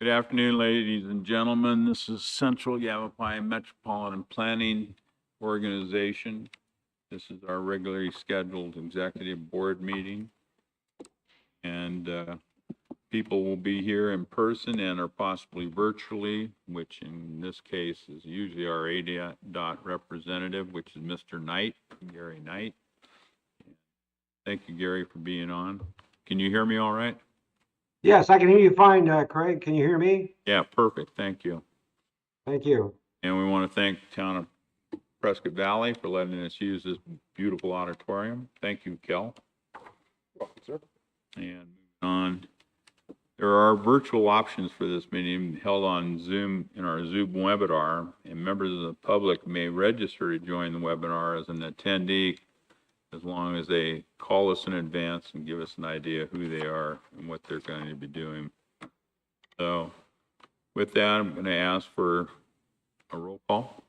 Good afternoon, ladies and gentlemen. This is Central Yavapai Metropolitan Planning Organization. This is our regularly scheduled executive board meeting. And people will be here in person and or possibly virtually, which in this case is usually our ADOT representative, which is Mr. Knight, Gary Knight. Thank you, Gary, for being on. Can you hear me all right? Yes, I can hear you fine, Craig. Can you hear me? Yeah, perfect. Thank you. Thank you. And we want to thank the town of Prescott Valley for letting us use this beautiful auditorium. Thank you, Kel. Welcome, sir. And moving on, there are virtual options for this meeting held on Zoom in our Zoom webinar, and members of the public may register to join the webinar as an attendee as long as they call us in advance and give us an idea who they are and what they're going to be doing. So with that, I'm going to ask for a roll call.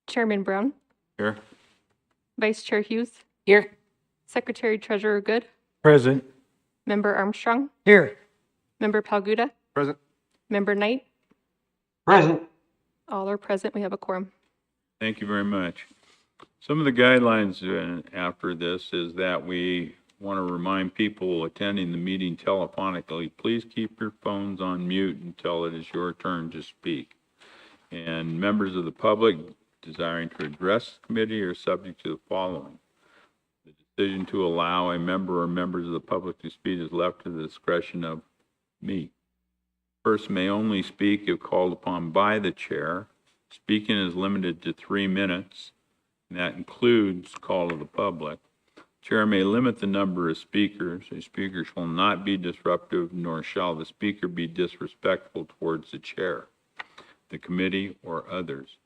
Chairman Brown, Here. Vice Chair Hughes, Here. Secretary Treasurer Good, Present. Member Armstrong, Here. Member Palguda, Present. Member Knight. Present. All are present. We have a quorum. Thank you very much. Some of the guidelines after this is that we want to remind people attending the meeting telephonically, please keep your phones on mute until it is your turn to speak. And members of the public desiring to address the committee are subject to the following. The decision to allow a member or members of the public to speak is left to the discretion of me. Person may only speak if called upon by the chair. Speaking is limited to 3 minutes, and that includes call of the public. Chair may limit the number of speakers. A speaker shall not be disruptive, nor shall the speaker be disrespectful towards the chair, the committee, or others.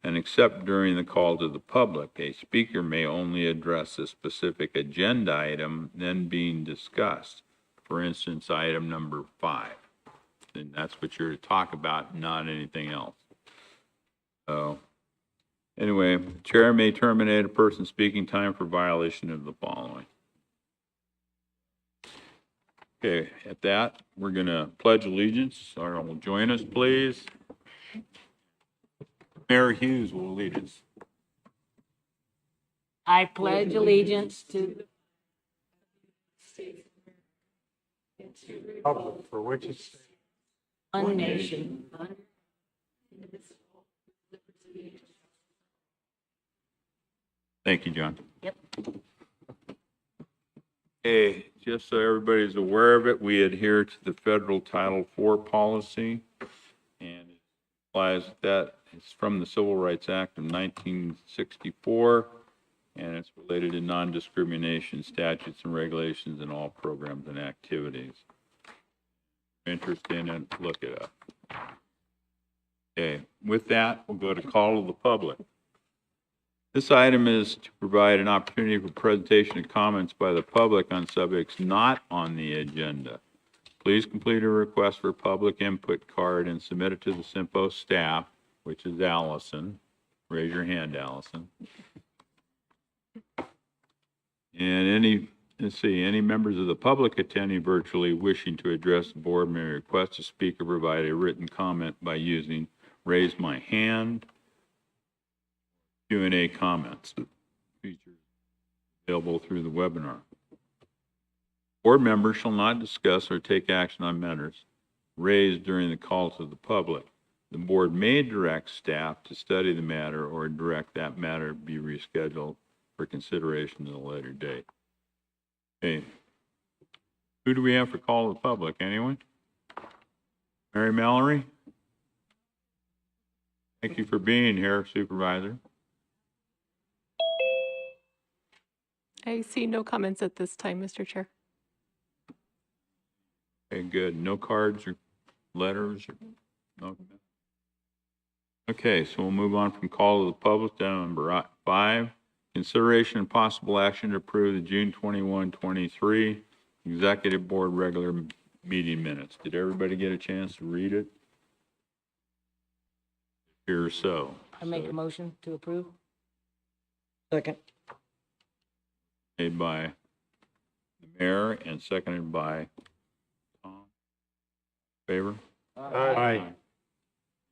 And except during the call to the public, a speaker may only address a specific agenda item then being discussed. For instance, item number 5. And that's what you're to talk about, not anything else. So anyway, the chair may terminate a person's speaking time for violation of the following. Okay, at that, we're going to pledge allegiance. Sarah will join us, please. Mayor Hughes will lead us. I pledge allegiance to Public for which is one nation. Thank you, John. Yep. Okay, just so everybody's aware of it, we adhere to the federal Title IV policy, and it applies that. It's from the Civil Rights Act of 1964, and it's related to non-discrimination statutes and regulations in all programs and activities. If you're interested in it, look it up. Okay, with that, we'll go to call of the public. This item is to provide an opportunity for presentation and comments by the public on subjects not on the agenda. Please complete a request for public input card and submit it to the CYMPO staff, which is Allison. Raise your hand, Allison. And any members of the public attending virtually wishing to address the board may request a speaker provide a written comment by using raise my hand. Q&A comments features available through the webinar. Board members shall not discuss or take action on matters raised during the call to the public. The board may direct staff to study the matter or direct that matter be rescheduled for consideration at a later date. Okay. Who do we have for call to the public? Anyone? Mary Mallory? Thank you for being here, Supervisor. I see no comments at this time, Mr. Chair. Okay, good. No cards or letters? No. Okay, so we'll move on from call to the public to number 5. Consideration and possible action to approve the June 21, 23 Executive Board regular meeting minutes. Did everybody get a chance to read it? Here so. I make a motion to approve. Second. Made by the mayor and seconded by Tom. Favor? Aye.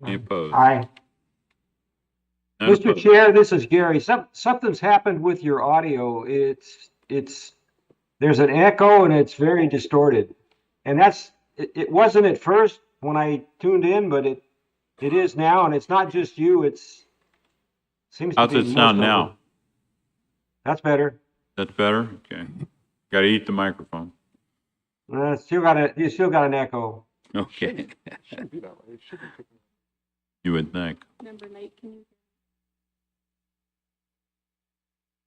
Any opposed? Aye. None Mr. opposed. Chair, this is Gary. Something's happened with your audio. There's an echo and it's very distorted. And it wasn't at first when I tuned in, but it is now, and it's not just you, seems to How's be it most sound of now? them. That's better. That's better? Okay. Gotta eat the microphone. You still got an echo. Okay. Shouldn't be that way. It should be picking up. You would think. Member Knight, can you?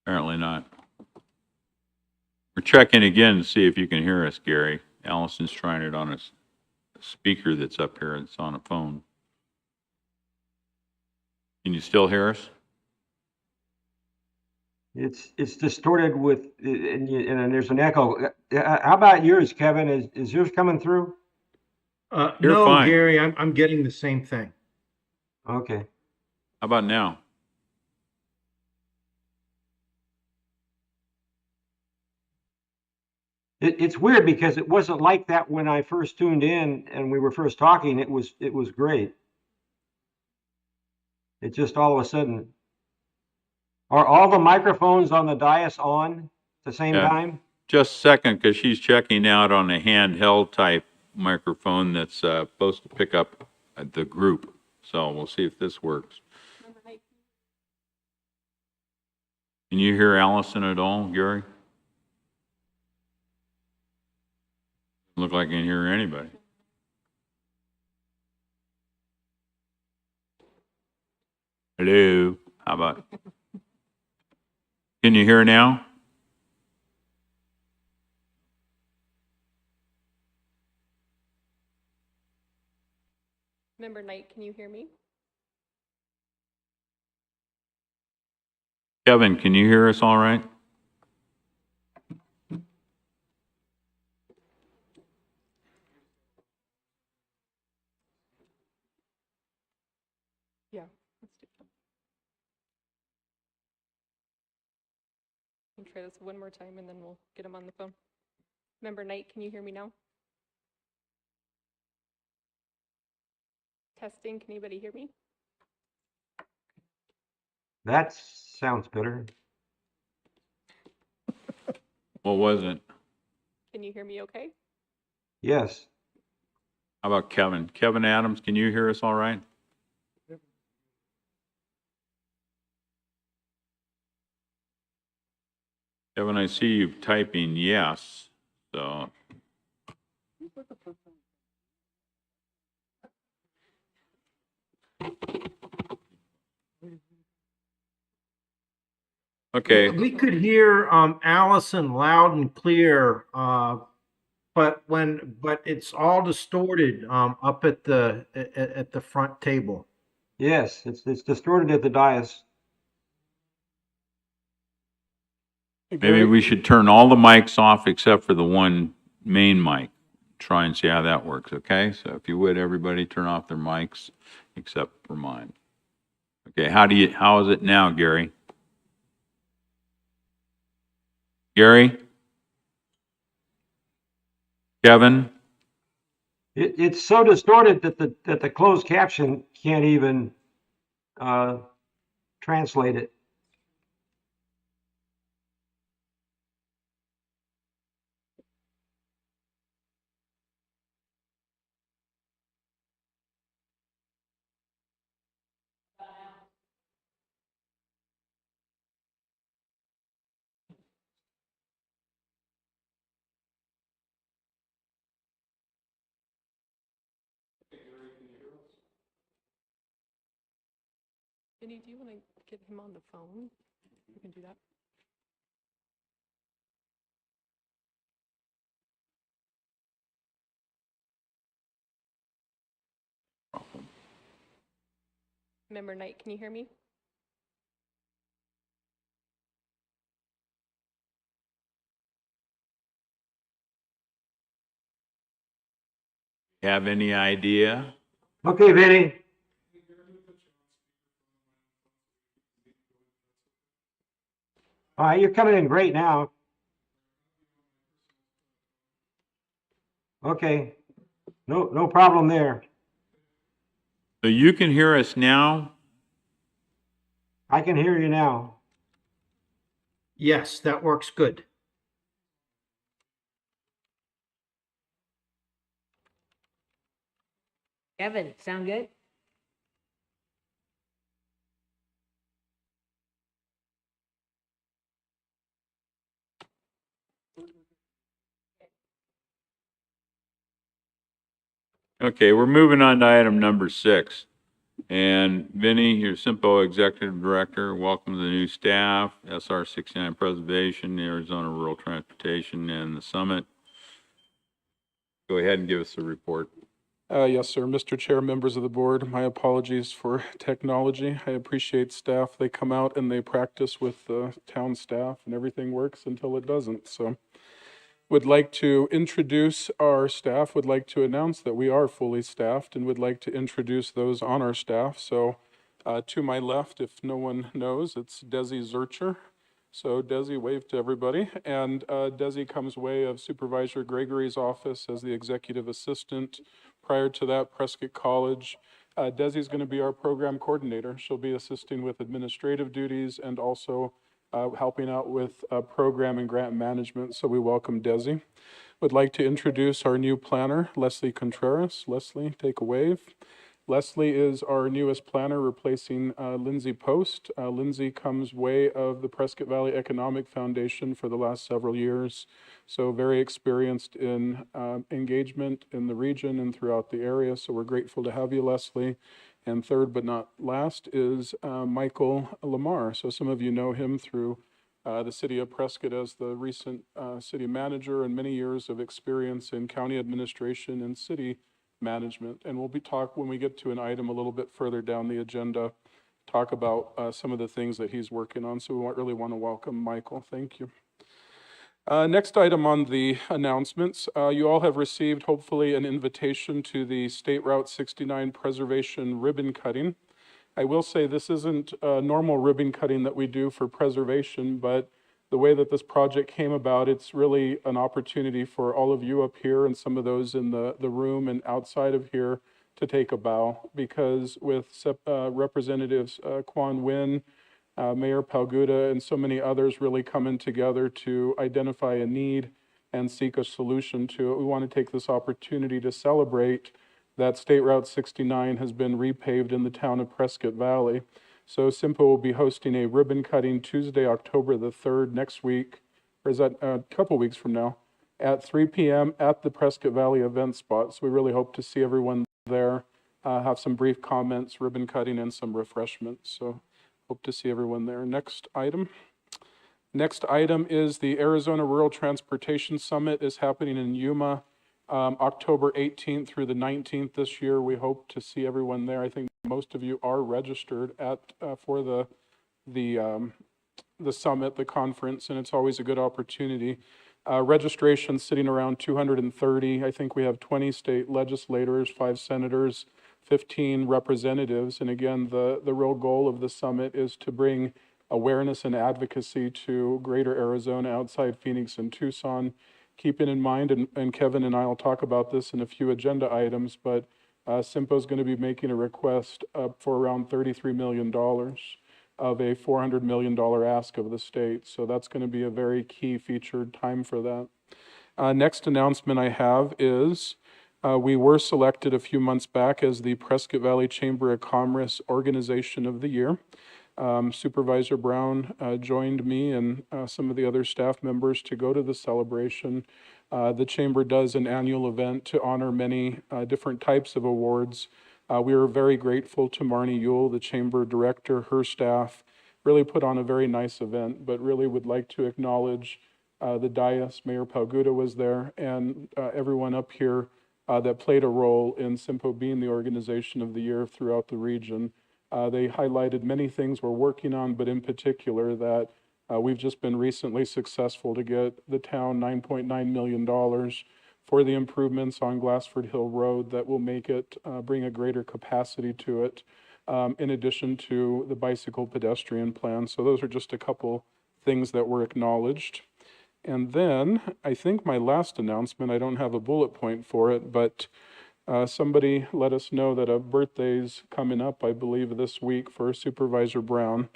Apparently not. We're checking again to see if you can hear us, Gary. Allison's trying it on a speaker that's up here. It's on a phone. Can you still hear us? It's distorted with, and there's an echo. How about yours, Kevin? Is yours coming through? You're No, fine. Gary, I'm getting the same thing. Okay. How about now? It's weird because it wasn't like that when I first tuned in and we were first talking. It was great. It just all of a sudden. Are all the microphones on the dais on at the same Yeah. time? Just a second, because she's checking out on a handheld type microphone that's supposed to pick up the group. So we'll see if this works. Member Knight, Can you hear Allison at all, Gary? Look like I can hear anybody. Hello? How about? Can you hear now? Member Knight, can you hear me? Kevin, can you hear us all right? Yeah. Let's do that. We'll try this one more time and then we'll get him on the phone. Member Knight, can you hear me now? Testing, can anybody hear me? That sounds better. What was it? Can you hear me okay? Yes. How about Kevin? Kevin Adams, can you hear us all right? Kevin, I see you typing yes, so. Okay, We could hear Allison loud and clear, but it's all distorted up at the front table. Yes. It's distorted at the dais. maybe we should turn all the mics off except for the one main mic. Try and see how that works, okay? So if you would, everybody turn off their mics except for mine. Okay, how is it now, Gary? Gary? Kevin? It's so distorted that the closed caption can't even translate it. Vinny, do you want to get him on the phone? We can do that. Member Knight, can you hear me? Have any idea? Okay, Vinny. All right, you're coming in great now. Okay. No problem there. So you can hear us now? I can hear you now. Yes, that works good. Kevin, sound good? Okay, we're moving on to item number 6. And Vinny, your CYMPO Executive Director, welcome to the new staff, SR 69 Preservation, Arizona Rural Transportation, and the Summit. Go ahead and give us a report. Yes, sir. Mr. Chair, members of the board, my apologies for technology. I appreciate staff. They come out and they practice with the town staff and everything works until it doesn't. So would like to introduce our staff, would like to announce that we are fully staffed and would like to introduce those on our staff. So to my left, if no one knows, it's Desi Zurcher. So Desi, wave to everybody. And Desi comes way of Supervisor Gregory's office as the executive assistant. Prior to that, Prescott College. Desi is going to be our program coordinator. She'll be assisting with administrative duties and also helping out with program and grant management. So we welcome Desi. Would like to introduce our new planner, Leslie Contreras. Leslie, take a wave. Leslie is our newest planner, replacing Lindsay Post. Lindsay comes way of the Prescott Valley Economic Foundation for the last several years. So very experienced in engagement in the region and throughout the area. So we're grateful to have you, Leslie. And third but not last is Michael Lamar. So some of you know him through the city of Prescott as the recent city manager and many years of experience in county administration and city management. And we'll be when we get to an item a little bit further down the agenda, talk about some of the things that he's working on. So we really want to welcome Michael. Thank you. Next item on the announcements, you all have received hopefully an invitation to the State Route 69 preservation ribbon cutting. I will say this isn't a normal ribbon cutting that we do for preservation, but the way that this project came about, it's really an opportunity for all of you up here and some of those in the room and outside of here to take a bow, because with Representatives Quan Nguyen, Mayor Palguda, and so many others really coming together to identify a need and seek a solution to it, we want to take this opportunity to celebrate that State Route 69 has been repaved in the town of Prescott Valley. So CYMPO will be hosting a ribbon cutting Tuesday, October the 3rd, next week, or is that a couple weeks from now, at 3 p.m. at the Prescott Valley event spot. So we really hope to see everyone there, have some brief comments, ribbon cutting, and some refreshments. So hope to see everyone there. Next item. Next item is the Arizona Rural Transportation Summit is happening in Yuma, October 18th through the 19th this year. We hope to see everyone there. I think most of you are registered for the summit, the conference, and it's always a good opportunity. Registration sitting around 230. I think we have 20 state legislators, 5 senators, 15 representatives. And again, the real goal of the summit is to bring awareness and advocacy to greater Arizona outside Phoenix and Tucson. Keeping in mind, and Kevin and I will talk about this in a few agenda items, but CYMPO is going to be making a request for around $33 million of a $400 million ask of the state. So that's going to be a very key featured time for that. Next announcement I have is we were selected a few months back as the Prescott Valley Chamber of Commerce Organization of the Year. Supervisor Brown joined me and some of the other staff members to go to the celebration. The Chamber does an annual event to honor many different types of awards. We were very grateful to Marnie Ewell, the Chamber Director, her staff, really put on a very nice event, but really would like to acknowledge the dais. Mayor Palguda was there, and everyone up here that played a role in CYMPO being the organization of the year throughout the region. They highlighted many things we're working on, but in particular that we've just been recently successful to get the town $9.9 million for the improvements on Glassford Hill Road that will make it bring a greater capacity to it, in addition to the bicycle pedestrian plan. So those are just a couple things that were acknowledged. And then I think my last announcement, I don't have a bullet point for it, but Somebody let us know that a birthday's coming up, I believe, this week for Supervisor Brown.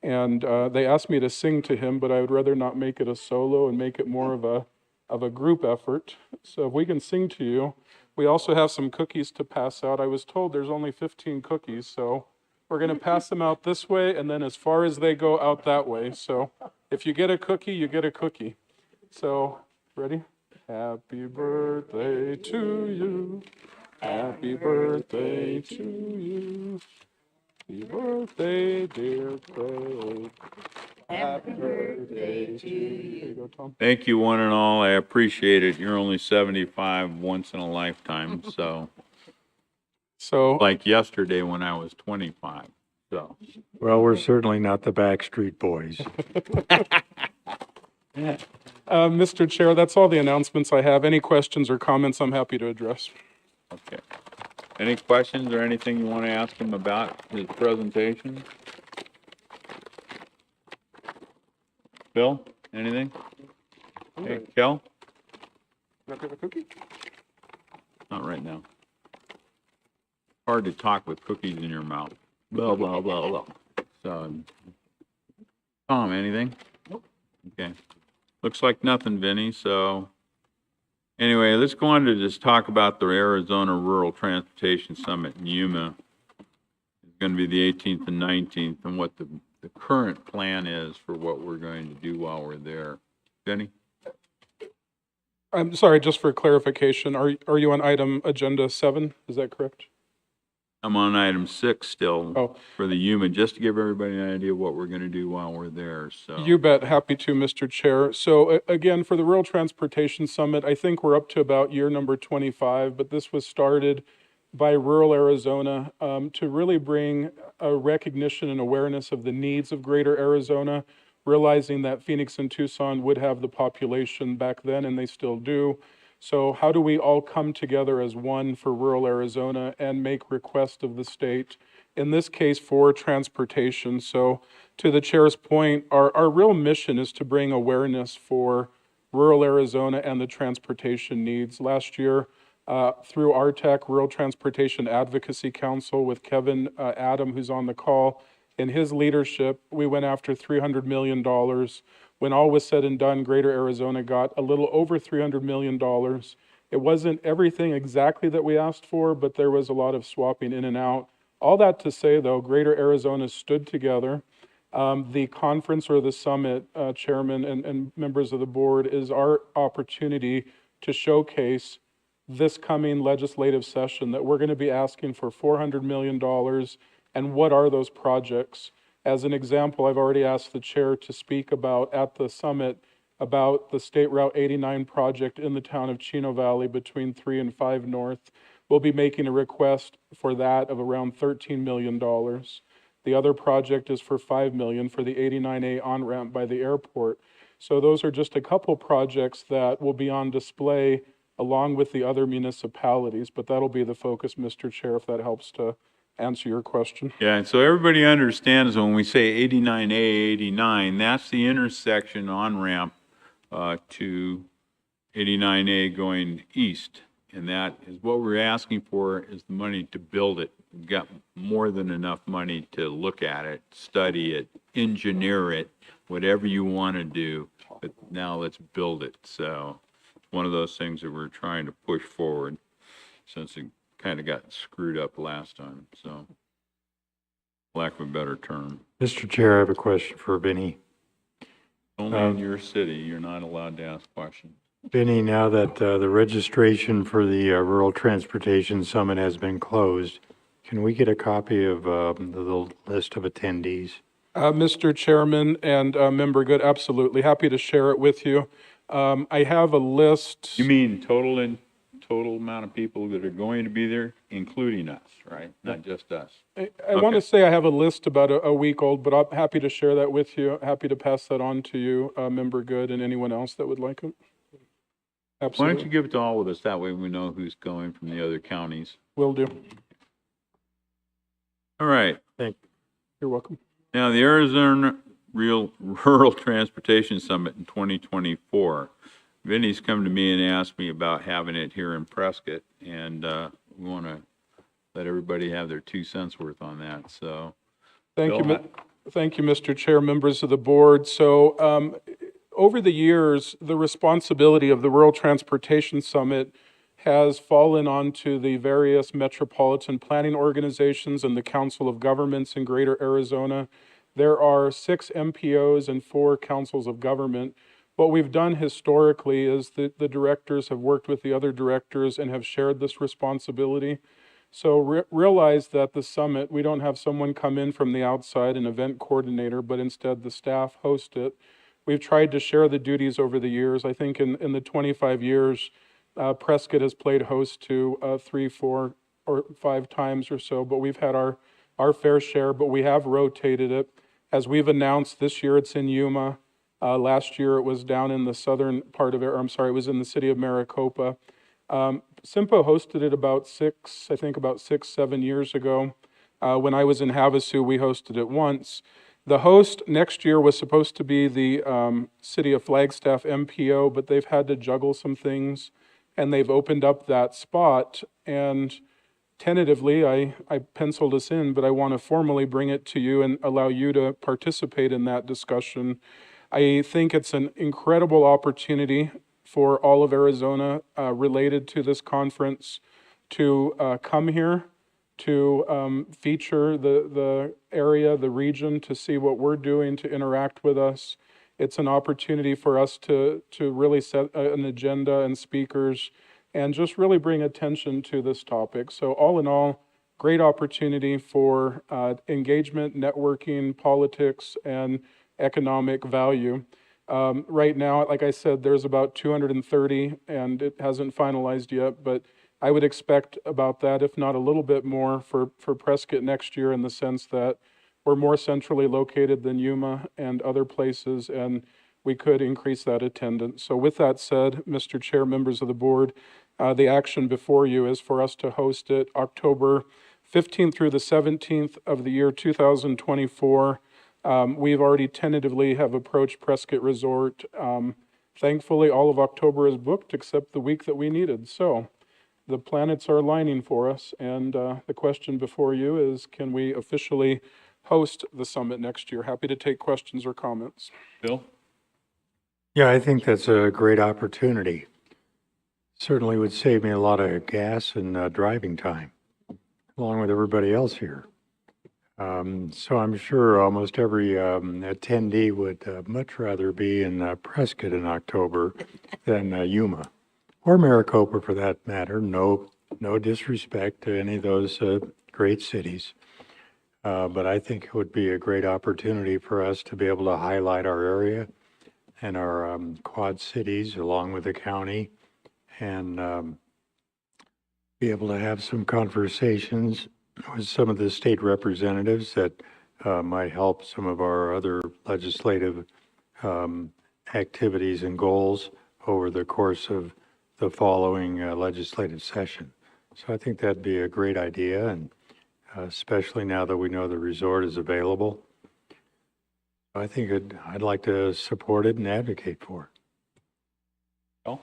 And they asked me to sing to him, but I would rather not make it a solo and make it more of a group effort. So if we can sing to you. We also have some cookies to pass out. I was told there's only 15 cookies, so we're going to pass them out this way and then as far as they go out that way. So if you get a cookie, you get a cookie. So, ready? Happy birthday to you. Happy birthday to you. Happy birthday, dear Craig. Happy birthday to you. There you go, Tom. Thank you, one and all. I appreciate it. You're only 75 once in a lifetime, so So, like yesterday when I was 25. So Well, we're certainly not the Backstreet Boys. Mr. Chair, that's all the announcements I have. Any questions or comments, I'm happy to address. okay. Any questions or anything you want to ask him about his presentation? Bill, anything? Hey, Kel? Can I have a cookie? Not right now. Hard to talk with cookies in your mouth. Blah, blah, blah, blah. So, Tom, anything? Nope. Okay. Looks like nothing, Vinny, so. Anyway, let's go on to just talk about the Arizona Rural Transportation Summit in Yuma. It's going to be the 18th and 19th, and what the current plan is for what we're going to do while we're there. Vinny? I'm sorry, just for clarification, are you on item agenda 7? Is that correct? I'm on item 6 still Oh. for the Yuma, just to give everybody an idea of what we're going to do while we're there, so. You bet. Happy to, Mr. Chair. So again, for the Rural Transportation Summit, I think we're up to about year number 25, but this was started by rural Arizona to really bring a recognition and awareness of the needs of greater Arizona, realizing that Phoenix and Tucson would have the population back then, and they still do. So how do we all come together as one for rural Arizona and make request of the state, in this case for transportation? So to the chair's point, our real mission is to bring awareness for rural Arizona and the transportation needs. Last year, through RTAC, Rural Transportation Advocacy Council, with Kevin Adam, who's on the call, in his leadership, we went after $300 million. When all was said and done, Greater Arizona got a little over $300 million. It wasn't everything exactly that we asked for, but there was a lot of swapping in and out. All that to say, though, Greater Arizona stood together. The conference or the summit, chairman and members of the board, is our opportunity to showcase this coming legislative session that we're going to be asking for $400 million. And what are those projects? As an example, I've already asked the chair to speak about at the summit about the State Route 89 project in the town of Chino Valley between 3 and 5 North. We'll be making a request for that of around $13 million. The other project is for $5 million for the 89A on-ramp by the airport. So those are just a couple projects that will be on display along with the other municipalities, but that'll be the focus, Mr. Chair, if that helps to answer your question. Yeah, and so everybody understands when we say 89A, 89, that's the intersection on-ramp to 89A going east. And that is what we're asking for, is the money to build it. We've got more than enough money to look at it, study it, engineer it, whatever you want to do. But now let's build it. So it's one of those things that we're trying to push forward since it kind of got screwed up last time. So, lack of a better term. Mr. Chair, I have a question for Vinny. Only in your city, you're not allowed to ask questions. Vinny, now that the registration for the Rural Transportation Summit has been closed, can we get a copy of the list of attendees? Mr. Chairman and Member Good, absolutely. Happy to share it with you. I have a list. You mean total amount of people that are going to be there, including us, right? Not just us. I want to say I have a list about a week old, but I'm happy to share that with you. Happy to pass that on to you, Member Good, and anyone else that would like it. Why Absolutely. don't you give it to all of us? That way we know who's going from the other counties. Will do. All right. You're welcome. Now, the Arizona Rural Transportation Summit in 2024. Vinny's come to me and asked me about having it here in Prescott, and we want to let everybody have their 2 cents worth on that, so. Thank you, Bill, thank you, Mr. Chair, members of the board. So, over the years, the responsibility of the Rural Transportation Summit has fallen onto the various metropolitan planning organizations and the Council of Governments in Greater Arizona. There are 6 MPOs and 4 councils of government. What we've done historically is that the directors have worked with the other directors and have shared this responsibility. So realize that the summit, we don't have someone come in from the outside, an event coordinator, but instead the staff host it. We've tried to share the duties over the years. I think in the 25 years, Prescott has played host to 3, 4, or 5 times or so, but we've had our fair share, but we have rotated it. As we've announced, this year it's in Yuma. Last year it was down in the southern part of it, or I'm sorry, it was in the city of Maricopa. CYMPO hosted it about 6, 7 years ago. When I was in Havasu, we hosted it once. The host next year was supposed to be the City of Flagstaff MPO, but they've had to juggle some things, and they've opened up that spot. And tentatively, I penciled us in, but I want to formally bring it to you and allow you to participate in that discussion. I think it's an incredible opportunity for all of Arizona related to this conference to come here, to feature the area, the region, to see what we're doing, to interact with us. It's an opportunity for us to really set an agenda and speakers and just really bring attention to this topic. So all in all, great opportunity for engagement, networking, politics, and economic value. Right now, like I said, there's about 230 and it hasn't finalized yet, but I would expect about that, if not a little bit more for Prescott next year, in the sense that we're more centrally located than Yuma and other places, and we could increase that attendance. So with that said, Mr. Chair, members of the board, the action before you is for us to host it October 15th through the 17th of the year 2024. We've already tentatively have approached Prescott Resort. Thankfully, all of October is booked except the week that we needed. So the planets are aligning for us. And the question before you is, can we officially host the summit next year? Happy to take questions or comments. Bill? Yeah, I think that's a great opportunity. Certainly would save me a lot of gas and driving time, along with everybody else here. So I'm sure almost every attendee would much rather be in Prescott in October than Yuma, or Maricopa for that matter. No disrespect to any of those great cities. But I think it would be a great opportunity for us to be able to highlight our area and our quad cities along with the county, and be able to have some conversations with some of the state representatives that might help some of our other legislative activities and goals over the course of the following legislative session. So I think that'd be a great idea, and especially now that we know the resort is available. I think I'd like to support it and advocate for it. Bill?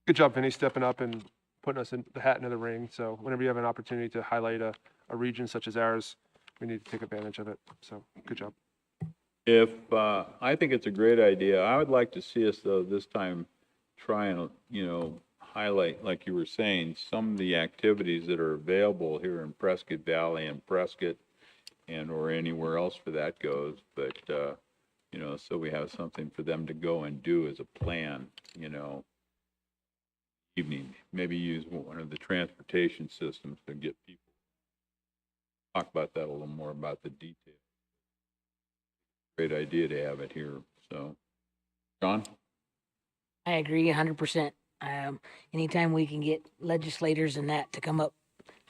Good job, Vinny, stepping up and putting us in the hat into the ring. So whenever you have an opportunity to highlight a region such as ours, we need to take advantage of it. So good job. If, I think it's a great idea. I would like to see us, though, this time try and, highlight, like you were saying, some of the activities that are available here in Prescott Valley and Prescott, and or anywhere else for that goes. But, so we have something for them to go and do as a plan, evening. Maybe use one of the transportation systems to get people. Talk about that a little more, about the details. Great idea to have it here. So, John? I agree 100%. Anytime we can get legislators and that to come up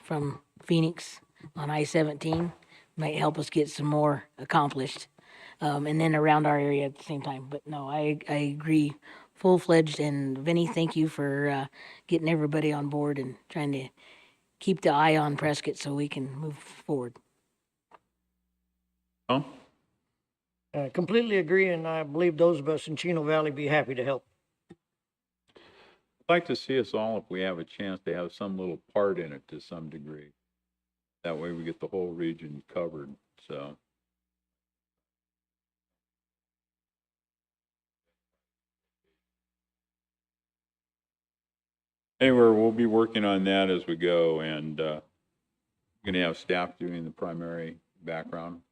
from Phoenix on I-17 might help us get some more accomplished. And then around our area at the same time. But no, I agree full-fledged. And Vinny, thank you for getting everybody on board and trying to keep the eye on Prescott so we can move forward. Tom? Completely agree, and I believe those of us in Chino Valley be happy to help. I'd like to see us all, if we have a chance, to have some little part in it to some degree. That way we get the whole region covered, so. Anyway, we'll be working on that as we go, and gonna have staff doing the primary background.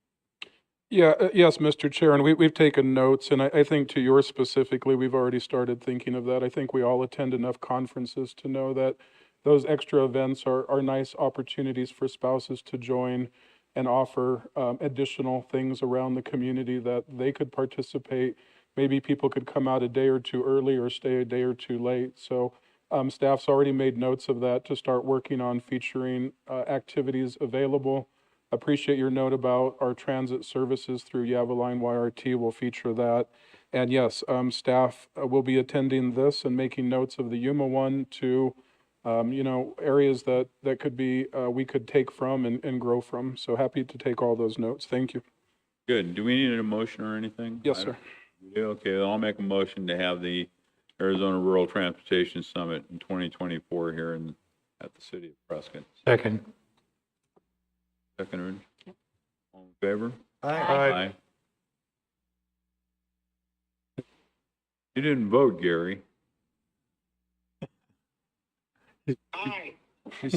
Yeah, yes, Mr. Chair, and we've taken notes, and I think to yours specifically, we've already started thinking of that. I think we all attend enough conferences to know that those extra events are nice opportunities for spouses to join and offer additional things around the community that they could participate. Maybe people could come out a day or two early or stay a day or two late. So staff's already made notes of that to start working on featuring activities available. Appreciate your note about our transit services through Yavaline YRT. We'll feature that. And yes, staff will be attending this and making notes of the Yuma one to, areas that could be, we could take from and grow from. So happy to take all those notes. Thank you. Good. Do we need a motion or anything? Yes, sir. Okay, I'll make a motion to have the Arizona Rural Transportation Summit in 2024 here at the city of Prescott. Second. Second, all in favor? Aye. You didn't vote, Gary.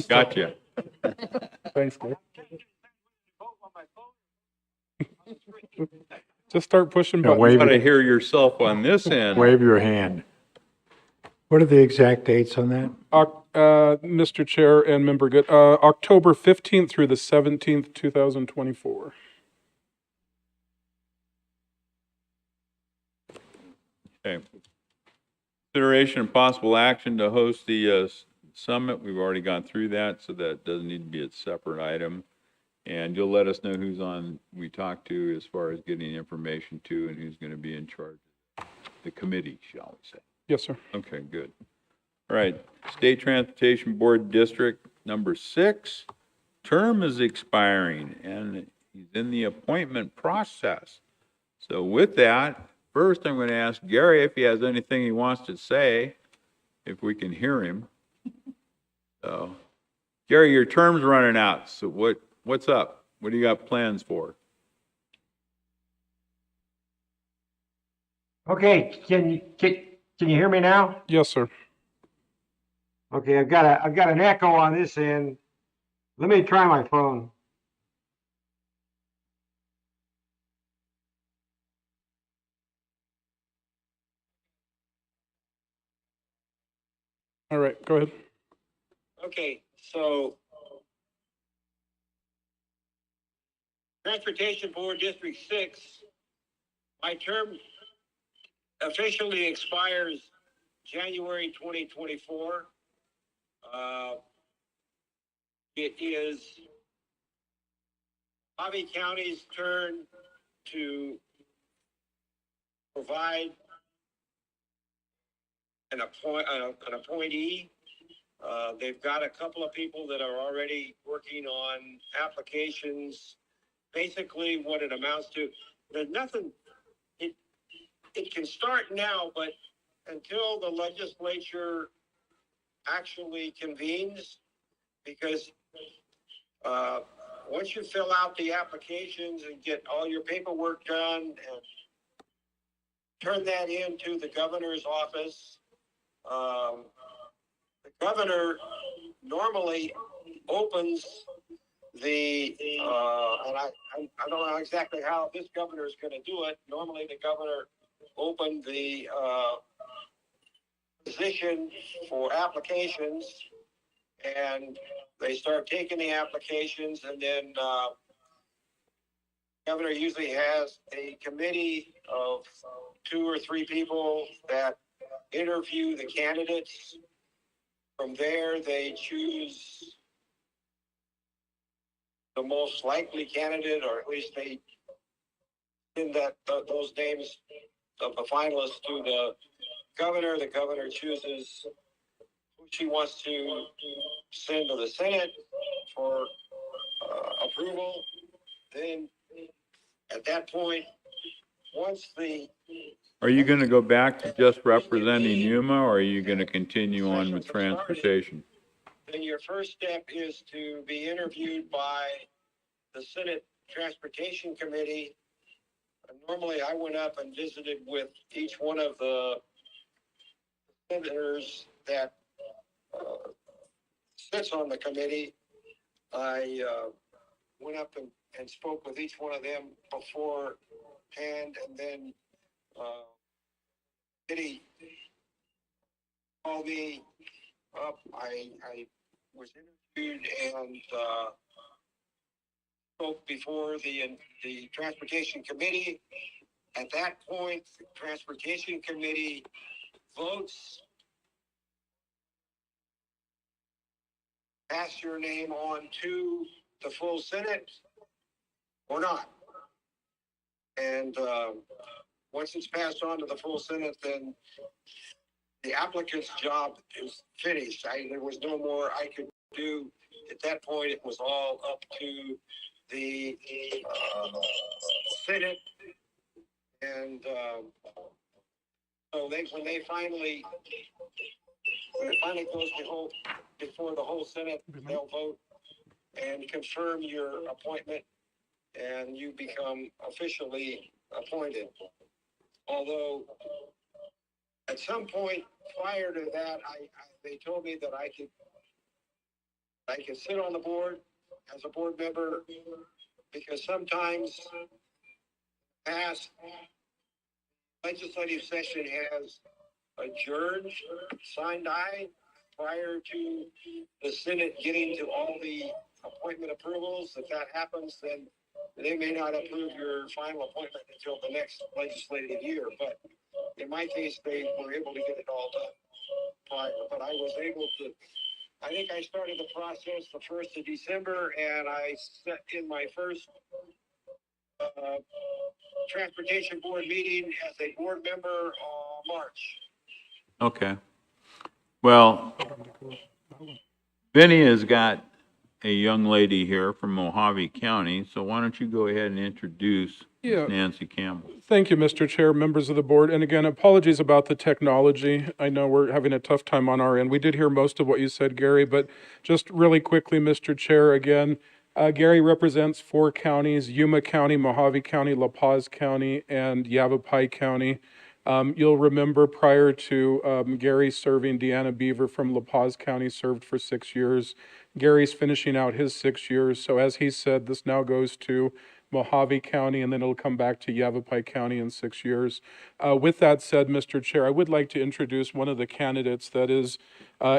Gotcha. Thanks, Gary. Just start pushing Yeah, buttons. wave You gotta your, hear yourself on this end. wave your hand. What are the exact dates on that? Mr. Chair and Member Good, October 15th through the 17th, 2024. Okay. Consideration and possible action to host the summit. We've already gone through that, so that doesn't need to be a separate item. And you'll let us know who's on, we talked to as far as getting information to, and who's going to be in charge of the committee, shall we say. Yes, sir. Okay, good. All right, State Transportation Board District number 6, term is expiring, and he's in the appointment process. So with that, first I'm going to ask Gary if he has anything he wants to say, if we can hear him. So, Gary, your term's running out, so what's up? What do you got plans for? Okay, can you hear me now? Yes, sir. Okay, I've got an echo on this end. Let me try my phone. All right, go ahead. Okay, so Transportation Board District 6, my term officially expires January 2024. It is Bobby County's turn to provide an appointee. They've got a couple of people that are already working on applications. Basically, what it amounts to, there's nothing. It can start now, but until the legislature actually convenes, because once you fill out the applications and get all your paperwork done and turn that into the governor's office, the governor normally opens the, and I don't know exactly how this governor is going to do it. Normally the governor opened the position for applications, and they start taking the applications, and then governor usually has a committee of 2 or 3 people that interview the candidates. From there, they choose the most likely candidate, or at least they send those names of the finalists to the governor. The governor chooses who she wants to send to the Senate for approval. Then at that point, once the Are you gonna go back to just representing Yuma, or are you gonna continue on with transportation? then your first step is to be interviewed by the Senate Transportation Committee. Normally, I went up and visited with each one of the senators that sits on the committee. I went up and spoke with each one of them beforehand, and then committee called me up. I was interviewed and spoke before the Transportation Committee. At that point, the Transportation Committee votes, pass your name on to the full Senate or not. And once it's passed on to the full Senate, then the applicant's job is finished. There was no more I could do. At that point, it was all up to the Senate. And so when it finally goes before the whole Senate, they'll vote and confirm your appointment, and you become officially appointed. Although at some point prior to that, they told me that I could sit on the board as a board member, because sometimes past legislative session has adjourned sine die prior to the Senate getting to all the appointment approvals. If that happens, then they may not approve your final appointment until the next legislative year. But in my case, they were able to get it all done prior. But I was able to, I think I started the process the 1st of December, and I set in my first Transportation Board meeting as a board member March. Okay. Well, Vinny has got a young lady here from Mojave County, so why don't you go ahead and introduce Yeah. Ms. Nancy Campbell? Thank you, Mr. Chair, members of the board. And again, apologies about the technology. I know we're having a tough time on our end. We did hear most of what you said, Gary, but just really quickly, Mr. Chair, again, Gary represents 4 counties: Yuma County, Mojave County, La Paz County, and Yavapai County. You'll remember prior to Gary serving, Deanna Beaver from La Paz County served for 6 years. Gary's finishing out his 6 years. So as he said, this now goes to Mojave County, and then it'll come back to Yavapai County in 6 years. With that said, Mr. Chair, I would like to introduce one of the candidates that is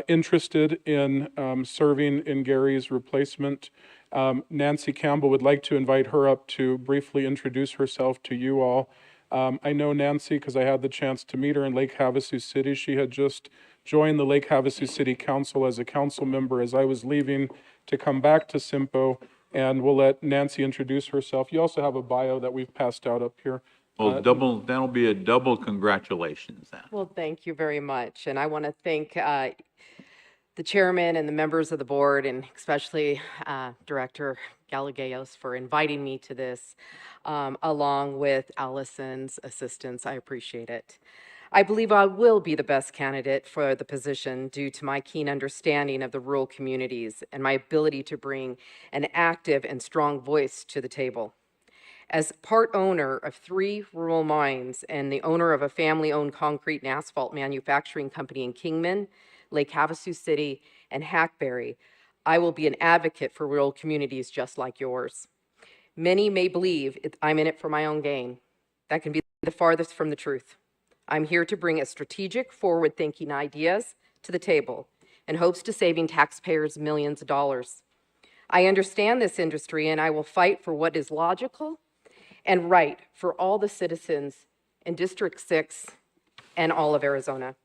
interested in serving in Gary's replacement. Nancy Campbell. Would like to invite her up to briefly introduce herself to you all. I know Nancy because I had the chance to meet her in Lake Havasu City. She had just joined the Lake Havasu City Council as a council member as I was leaving to come back to CYMPO, and we'll let Nancy introduce herself. You also have a bio that we've passed out up here. Well, that'll be a double congratulations then. Well, thank you very much. And I want to thank the chairman and the members of the board, and especially Director Gallegos for inviting me to this, along with Allison's assistance. I appreciate it. I believe I will be the best candidate for the position due to my keen understanding of the rural communities and my ability to bring an active and strong voice to the table. As part owner of 3 rural mines and the owner of a family-owned concrete and asphalt manufacturing company in Kingman, Lake Havasu City, and Hackberry, I will be an advocate for rural communities just like yours. Many may believe I'm in it for my own gain. That can be the farthest from the truth. I'm here to bring a strategic, forward-thinking ideas to the table in hopes to saving taxpayers millions of dollars. I understand this industry, and I will fight for what is logical and right for all the citizens in District 6 and all of Arizona.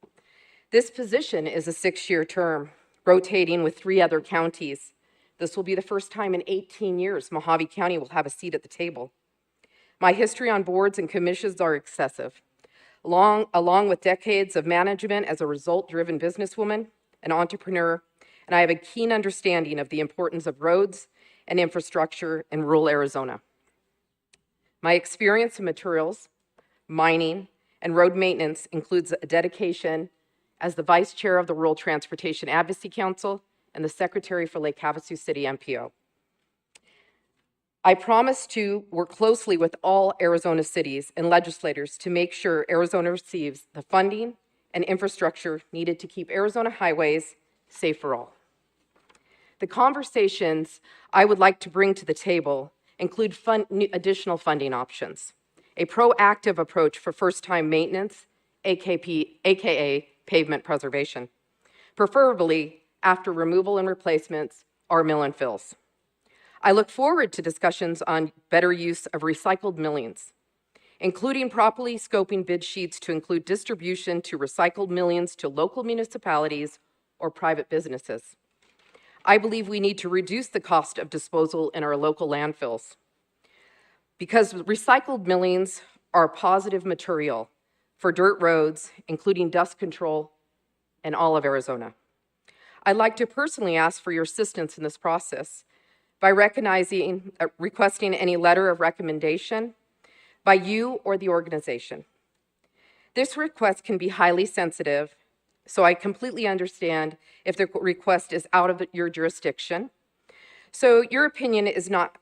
This position is a 6-year term, rotating with 3 other counties. This will be the first time in 18 years Mojave County will have a seat at the table. My history on boards and commissions are excessive. Along with decades of management as a result-driven businesswoman, an entrepreneur, and I have a keen understanding of the importance of roads and infrastructure in rural Arizona. My experience in materials, mining, and road maintenance includes a dedication as the Vice Chair of the Rural Transportation Advocacy Council and the Secretary for Lake Havasu City MPO. I promise to work closely with all Arizona cities and legislators to make sure Arizona receives the funding and infrastructure needed to keep Arizona highways safe for all. The conversations I would like to bring to the table include additional funding options, a proactive approach for first-time maintenance, aka pavement preservation, preferably after removal and replacements or mill and fills. I look forward to discussions on better use of recycled millions, including properly scoping bid sheets to include distribution to recycled millions to local municipalities or private businesses. I believe we need to reduce the cost of disposal in our local landfills because recycled millions are positive material for dirt roads, including dust control in all of Arizona. I'd like to personally ask for your assistance in this process by requesting any letter of recommendation by you or the organization. This request can be highly sensitive, so I completely understand if the request is out of your jurisdiction. So your opinion is not,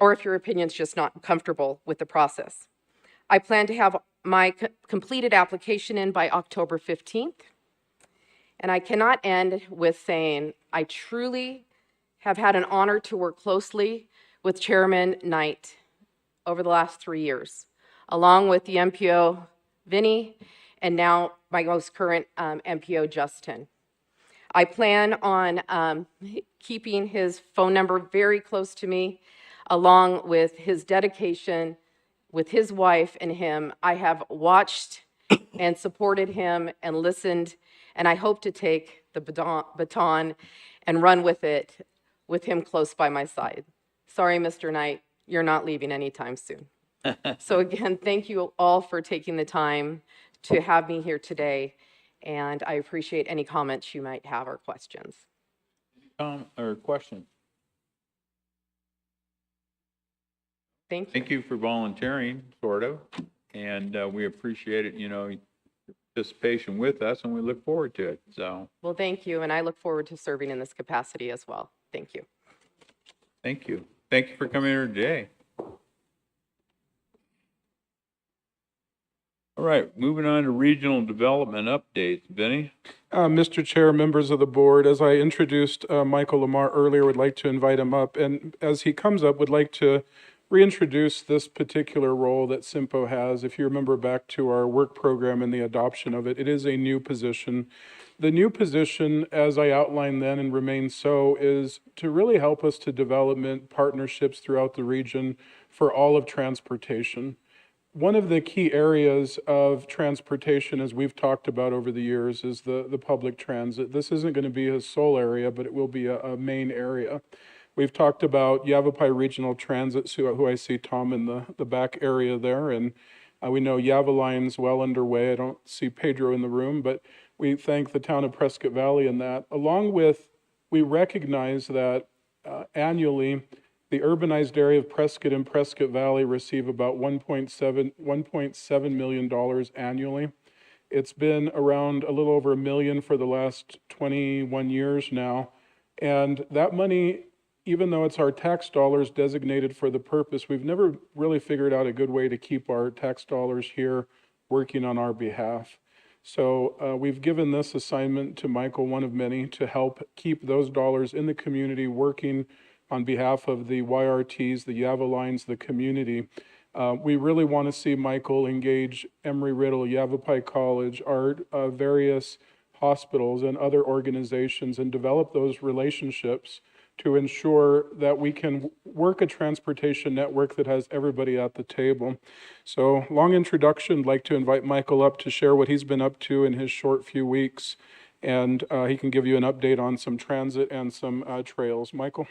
or if your opinion is just not comfortable with the process. I plan to have my completed application in by October 15th. And I cannot end with saying I truly have had an honor to work closely with Chairman Knight over the last 3 years, along with the MPO, Vinny, and now my most current MPO, Justin. I plan on keeping his phone number very close to me, along with his dedication with his wife and him. I have watched and supported him and listened, and I hope to take the baton and run with it with him close by my side. Sorry, Mr. Knight, you're not leaving anytime soon. So again, thank you all for taking the time to have me here today, and I appreciate any comments you might have or questions. Or question? Thank you. Thank you for volunteering, sort of, and we appreciate it, you know, participation with us, and we look forward to it, so. Well, thank you, and I look forward to serving in this capacity as well. Thank you. Thank you. Thank you for coming here today. All right, moving on to regional development updates. Vinny? Mr. Chair, members of the board, as I introduced Michael Lamar earlier, would like to invite him up. And as he comes up, would like to reintroduce this particular role that CYMPO has. If you remember back to our work program and the adoption of it, it is a new position. The new position, as I outlined then and remains so, is to really help us to development partnerships throughout the region for all of transportation. One of the key areas of transportation, as we've talked about over the years, is the public transit. This isn't going to be a sole area, but it will be a main area. We've talked about Yavapai Regional Transit, who I see Tom in the back area there, and we know Yavaline's well underway. I don't see Pedro in the room, but we thank the town of Prescott Valley in that. Along with, we recognize that annually, the urbanized area of Prescott and Prescott Valley receive about $1.7 million annually. It's been around a little over $1 million for the last 21 years now. And that money, even though it's our tax dollars designated for the purpose, we've never really figured out a good way to keep our tax dollars here working on our behalf. So we've given this assignment to Michael, one of many, to help keep those dollars in the community working on behalf of the YRTs, the Yavalines, the community. We really want to see Michael engage Embry-Riddle, Yavapai College, our various hospitals and other organizations and develop those relationships to ensure that we can work a transportation network that has everybody at the table. So, long introduction. I'd like to invite Michael up to share what he's been up to in his short few weeks, and he can give you an update on some transit and some trails. Michael?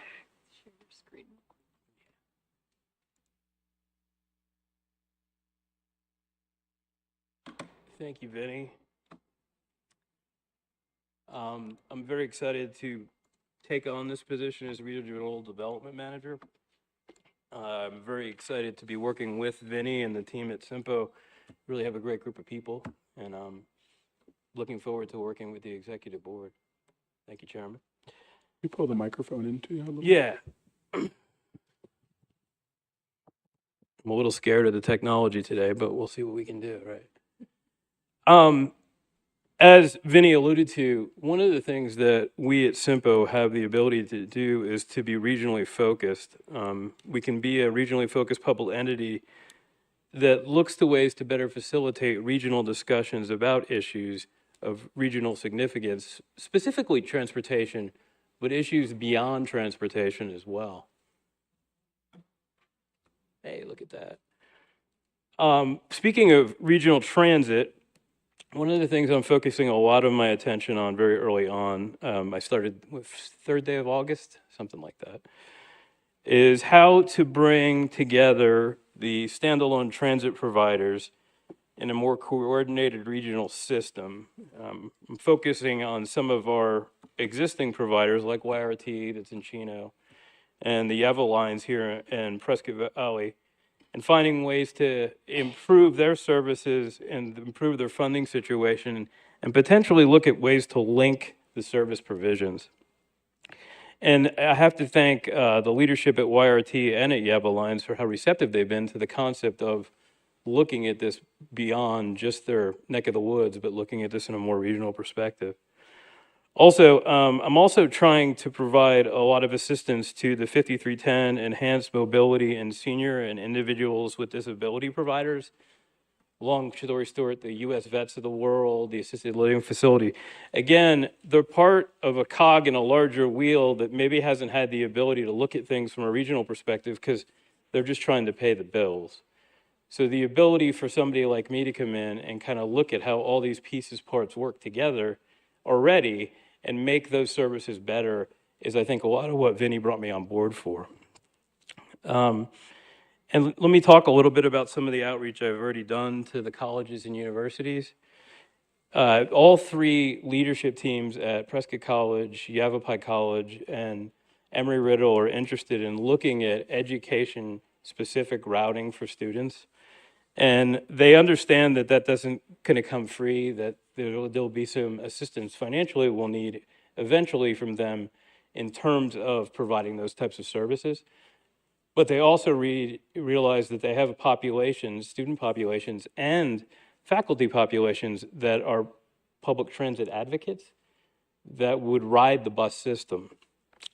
Thank you, Vinny. I'm very excited to take on this position as Regional Development Manager. I'm very excited to be working with Vinny and the team at CYMPO really have a great group of people, and looking forward to working with the executive board. Thank you, Chairman. You pull the microphone into you a little. Yeah. I'm a little scared of the technology today, but we'll see what we can do, right? As Vinny alluded to, one of the things that we at CYMPO have the ability to do is to be regionally focused. We can be a regionally focused public entity that looks to ways to better facilitate regional discussions about issues of regional significance, specifically transportation, but issues beyond transportation as well. Hey, look at that. Speaking of regional transit, one of the things I'm focusing a lot of my attention on very early on, I started with 3rd day of August, something like that, is how to bring together the standalone transit providers in a more coordinated regional system. I'm focusing on some of our existing providers like YRT that's in Chino and the Yeva lines here in Prescott Valley, and finding ways to improve their services and improve their funding situation and potentially look at ways to link the service provisions. And I have to thank the leadership at YRT and at Yeva Lines for how receptive they've been to the concept of looking at this beyond just their neck of the woods, but looking at this in a more regional perspective. Also, I'm also trying to provide a lot of assistance to the 5310 Enhanced Mobility and Senior and Individuals with Disability providers. Long story short, the U.S. Vets of the World, the Assisted Living Facility. Again, they're part of a cog in a larger wheel that maybe hasn't had the ability to look at things from a regional perspective because they're just trying to pay the bills. So the ability for somebody like me to come in and kind of look at how all these pieces, parts work together already and make those services better is, I think, a lot of what Vinny brought me on board for. And let me talk a little bit about some of the outreach I've already done to the colleges and universities. All 3 leadership teams at Prescott College, Yavapai College, and Emory-Riddle are interested in looking at education-specific routing for students. And they understand that that doesn't going to come free, that there'll be some assistance financially we'll need eventually from them in terms of providing those types of services. But they also realize that they have populations, student populations, and faculty populations that are public transit advocates that would ride the bus system.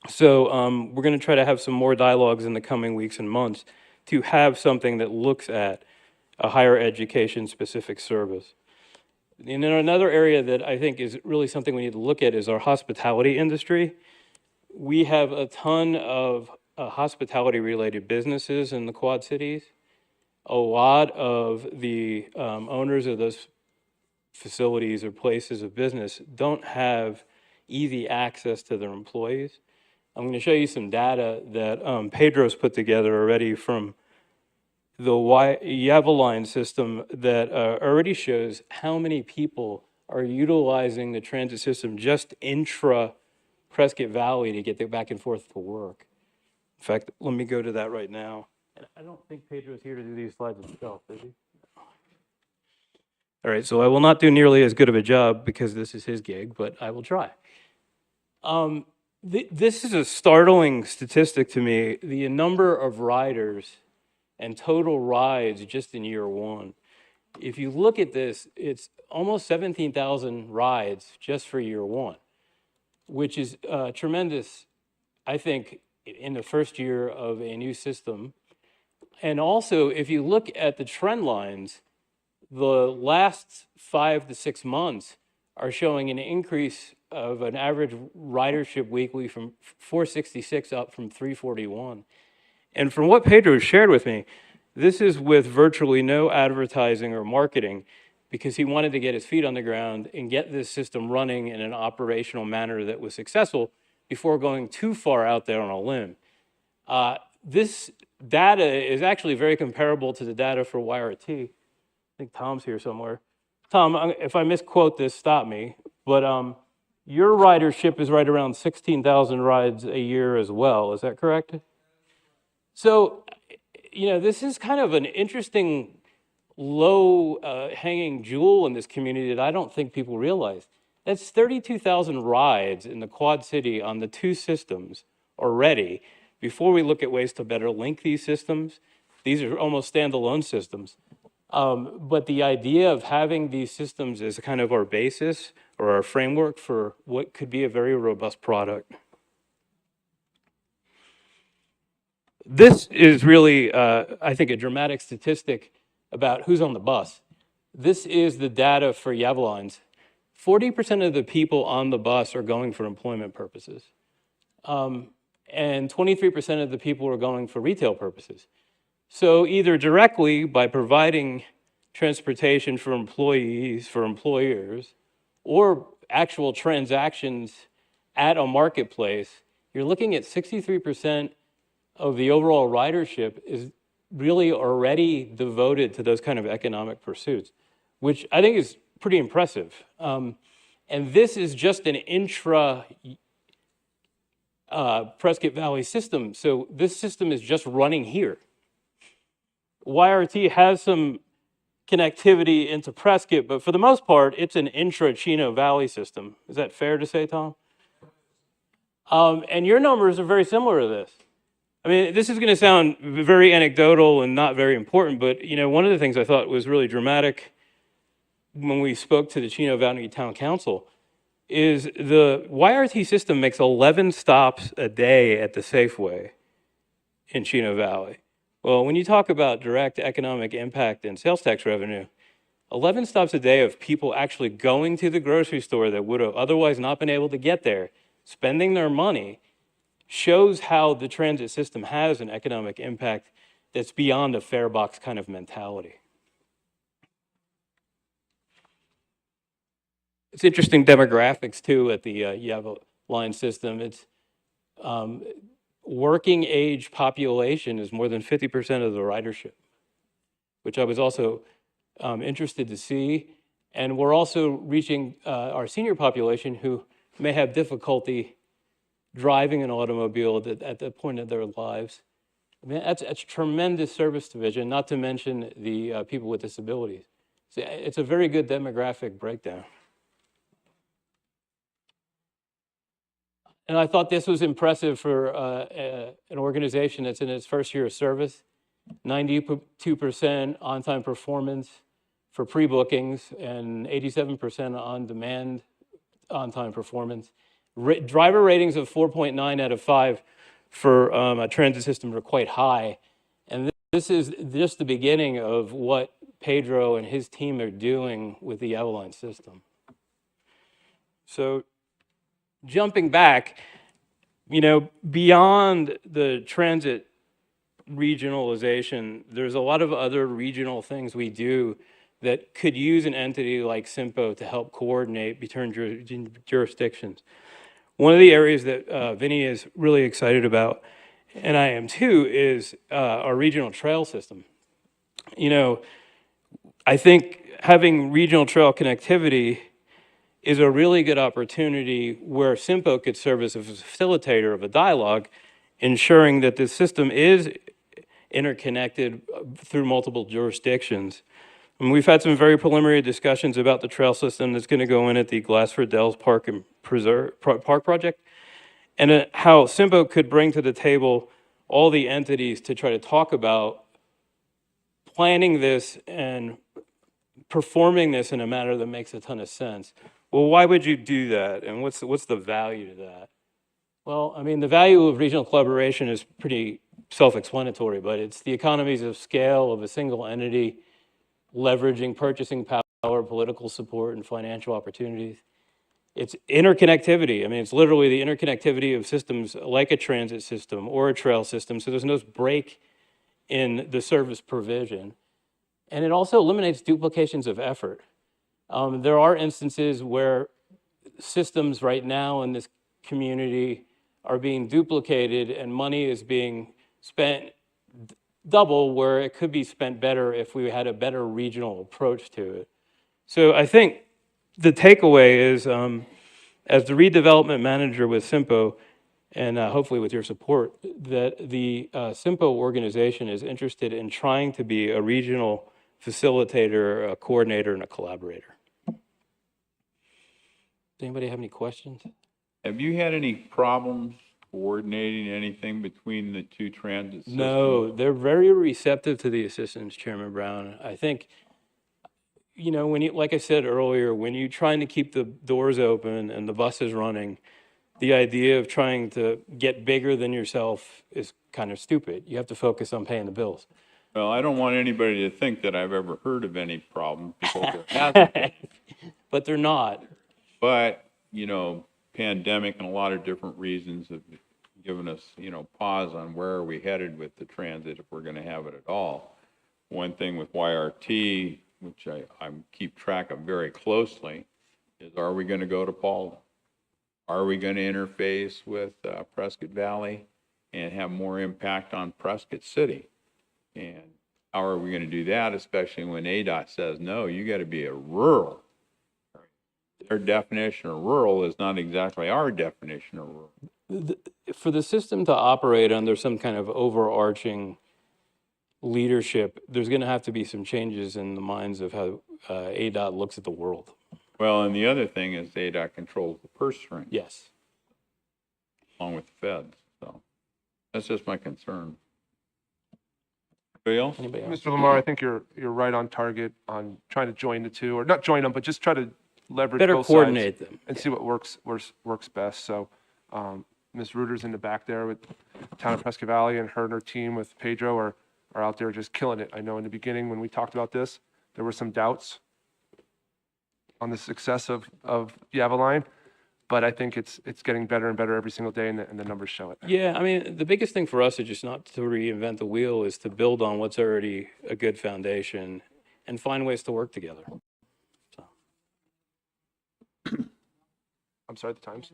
So we're going to try to have some more dialogues in the coming weeks and months to have something that looks at a higher education specific service. And then another area that I think is really something we need to look at is our hospitality industry. We have a ton of hospitality related businesses in the Quad Cities. A lot of the owners of those facilities or places of business don't have easy access to their employees. I'm going to show you some data that Pedro's put together already from the Yeva line system that already shows how many people are utilizing the transit system just intra Prescott Valley to get back and forth to work. In fact, let me go to that right now. And I don't think Pedro's here to do these slides himself, is he? All right, so I will not do nearly as good of a job because this is his gig, but I will try. This is a startling statistic to me, the number of riders and total rides just in year 1. If you look at this, it's almost 17,000 rides just for year 1, which is tremendous, I think, in the first year of a new system. And also, if you look at the trend lines, the last 5 to 6 months are showing an increase of an average ridership weekly from 466 up from 341. And from what Pedro shared with me, this is with virtually no advertising or marketing because he wanted to get his feet on the ground and get this system running in an operational manner that was successful before going too far out there on a limb. This data is actually very comparable to the data for YRT. I think Tom's here somewhere. Tom, if I misquote this, stop me. But your ridership is right around 16,000 rides a year as well. Is that correct? So, you know, this is kind of an interesting low hanging jewel in this community that I don't think people realize. That's 32,000 rides in the Quad City on the two systems already. Before we look at ways to better link these systems, these are almost standalone systems. But the idea of having these systems as kind of our basis or our framework for what could be a very robust product. This is really, I think, a dramatic statistic about who's on the bus. This is the data for Yavelines. 40% of the people on the bus are going for employment purposes. And 23% of the people are going for retail purposes. So either directly by providing transportation for employees, for employers, or actual transactions at a marketplace, you're looking at 63% of the overall ridership is really already devoted to those kind of economic pursuits, which I think is pretty impressive. And this is just an intra Prescott Valley system. So this system is just running here. YRT has some connectivity into Prescott, but for the most part, it's an intra-Chino Valley system. Is that fair to say, Tom? And your numbers are very similar to this. I mean, this is going to sound very anecdotal and not very important, but you know, one of the things I thought was really dramatic when we spoke to the Chino Valley Town Council is the YRT system makes 11 stops a day at the Safeway in Chino Valley. Well, when you talk about direct economic impact and sales tax revenue, 11 stops a day of people actually going to the grocery store that would have otherwise not been able to get there, spending their money, shows how the transit system has an economic impact that's beyond a fare box kind of mentality. It's interesting demographics too at the Yava line system. It's working age population is more than 50% of the ridership, which I was also interested to see. And we're also reaching our senior population who may have difficulty driving an automobile at the point of their lives. I mean, that's tremendous service division, not to mention the people with disabilities. So it's a very good demographic breakdown. And I thought this was impressive for an organization that's in its first year of service. 92% on-time performance for pre-bookings and 87% on-demand on-time performance. Driver ratings of 4.9 out of 5 for a transit system are quite high. And this is just the beginning of what Pedro and his team are doing with the Avaline system. So jumping back, you know, beyond the transit regionalization, there's a lot of other regional things we do that could use an entity like CYMPO to help coordinate between jurisdictions. One of the areas that Vinny is really excited about, and I am too, is our regional trail system. You know, I think having regional trail connectivity is a really good opportunity where CYMPO could serve as a facilitator of a dialogue, ensuring that the system is interconnected through multiple jurisdictions. And we've had some very preliminary discussions about the trail system that's going to go in at the Glassford Dells Park and Park project, and how CYMPO could bring to the table all the entities to try to talk about planning this and performing this in a manner that makes a ton of sense. Well, why would you do that? And what's the value to that? Well, I mean, the value of regional collaboration is pretty self-explanatory, but it's the economies of scale of a single entity leveraging purchasing power, political support, and financial opportunities. It's interconnectivity. I mean, it's literally the interconnectivity of systems like a transit system or a trail system, so there's no break in the service provision. And it also eliminates duplications of effort. There are instances where systems right now in this community are being duplicated and money is being spent double where it could be spent better if we had a better regional approach to it. So I think the takeaway is, as the redevelopment manager with CYMPO, and hopefully with your support, that the CYMPO organization is interested in trying to be a regional facilitator, a coordinator, and a collaborator. Does anybody have any questions? Have you had any problems coordinating anything between the two transit systems? No, they're very receptive to the assistance, Chairman Brown. I think, you know, when you, like I said earlier, when you're trying to keep the doors open and the bus is running, the idea of trying to get bigger than yourself is kind of stupid. You have to focus on paying the bills. Well, I don't want anybody to think that I've ever heard of any problems because there hasn't been. But they're not. But, you know, pandemic and a lot of different reasons have given us, you know, pause on where are we headed with the transit if we're going to have it at all. One thing with YRT, which I keep track of very closely, is are we going to go to Paula? Are we going to interface with Prescott Valley and have more impact on Prescott City? And how are we going to do that, especially when ADOT says, no, you got to be a rural? Their definition of rural is not exactly our definition of rural. For the system to operate under some kind of overarching leadership, there's going to have to be some changes in the minds of how ADOT looks at the world. Well, and the other thing is ADOT controls the purse string. Yes. Along with the feds. So that's just my concern. Anybody else? Anybody else? Mr. Lamar, I think you're right on target on trying to join the two, or not join them, but just try to leverage Better both coordinate sides them. and see what works best. So Ms. Reuter's in the back there with Town of Prescott Valley, and her and her team with Pedro are out there just killing it. I know in the beginning when we talked about this, there were some doubts on the success of Yavaline, but I think it's getting better and better every single day, and the numbers show it. Yeah, I mean, the biggest thing for us is just not to reinvent the wheel, is to build on what's already a good foundation and find ways to work together. So. I'm sorry, the times?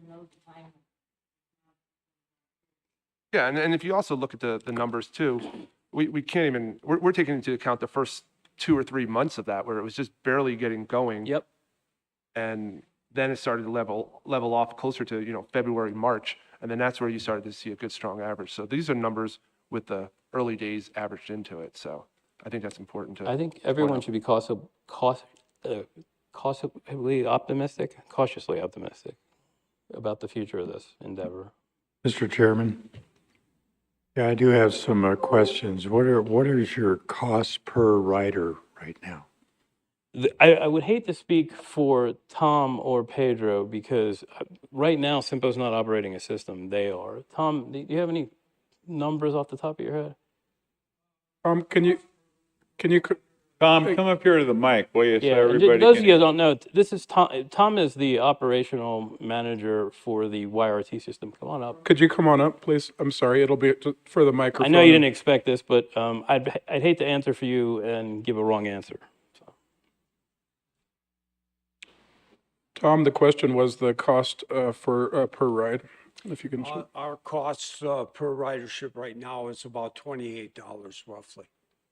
Yeah, and if you also look at the numbers too, we can't even, we're taking into account the first 2 or 3 months of that where it was just barely getting going. Yep. And then it started to level off closer to, you know, February, March, and then that's where you started to see a good strong average. So these are numbers with the early days averaged into it. So I think that's important to. I think everyone should be cautiously optimistic about the future of this endeavor. Mr. Chairman? Yeah, I do have some questions. What is your cost per rider right now? I would hate to speak for Tom or Pedro because right now CYMPO's not operating a system. They are. Tom, do you have any numbers off the top of your head? Can you Tom, come up here to the mic, will you? So Yeah, everybody those of can. you who don't know, this is Tom. Tom is the operational manager for the YRT system. Come on up. could you come on up, please? I'm sorry, it'll be for the microphone. I know you didn't expect this, but I'd hate to answer for you and give a wrong answer. So. Tom, the question was the cost for per ride, if you can. Our costs per ridership right now is about $28 roughly.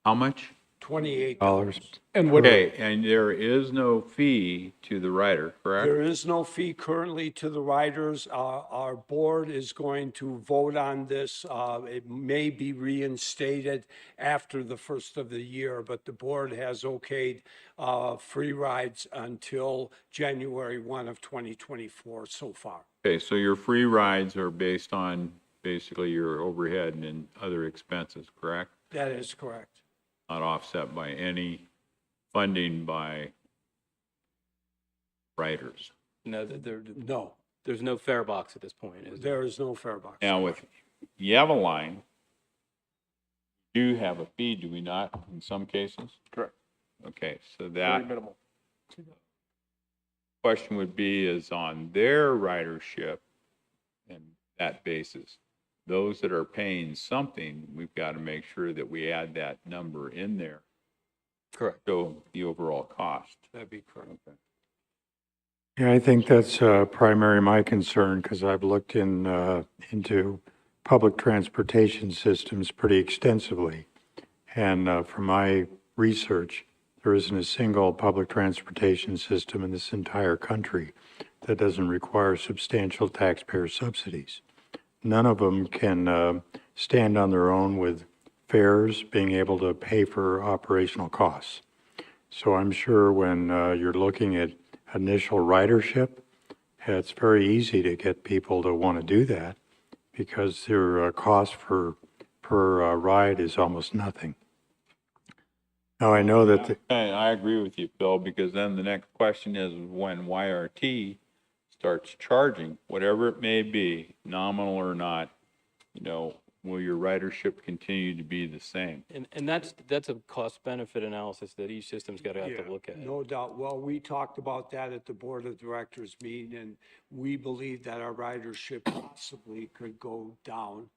How much? $28. And what? Okay, and there is no fee to the rider, correct? There is no fee currently to the riders. Our board is going to vote on this. It may be reinstated after the first of the year, but the board has okayed free rides until January 1 of 2024 so far. Okay, so your free rides are based on basically your overhead and other expenses, correct? That is correct. Not offset by any funding by riders. No, No, there's no fare box at this point, is there? there is no fare box. Now with Yavaline, do have a fee, do we not, in some cases? Correct. Okay, so Very that minimal. question would be is on their ridership and that basis. Those that are paying something, we've got to make sure that we add that number in there. Correct. So the overall cost. That'd be correct. Okay. Yeah, I think that's primary my concern because I've looked into public transportation systems pretty extensively. And from my research, there isn't a single public transportation system in this entire country that doesn't require substantial taxpayer subsidies. None of them can stand on their own with fares being able to pay for operational costs. So I'm sure when you're looking at initial ridership, it's very easy to get people to want to do that because their cost per ride is almost nothing. Now, I know that, I agree with you, Phil, because then the next question is when YRT starts charging, whatever it may be, nominal or not, will your ridership continue to be the same? And that's a cost benefit analysis that each system's got to have Yeah, to look at. no doubt. Well, we talked about that at the Board of Directors meeting, and we believe that our ridership possibly could go down.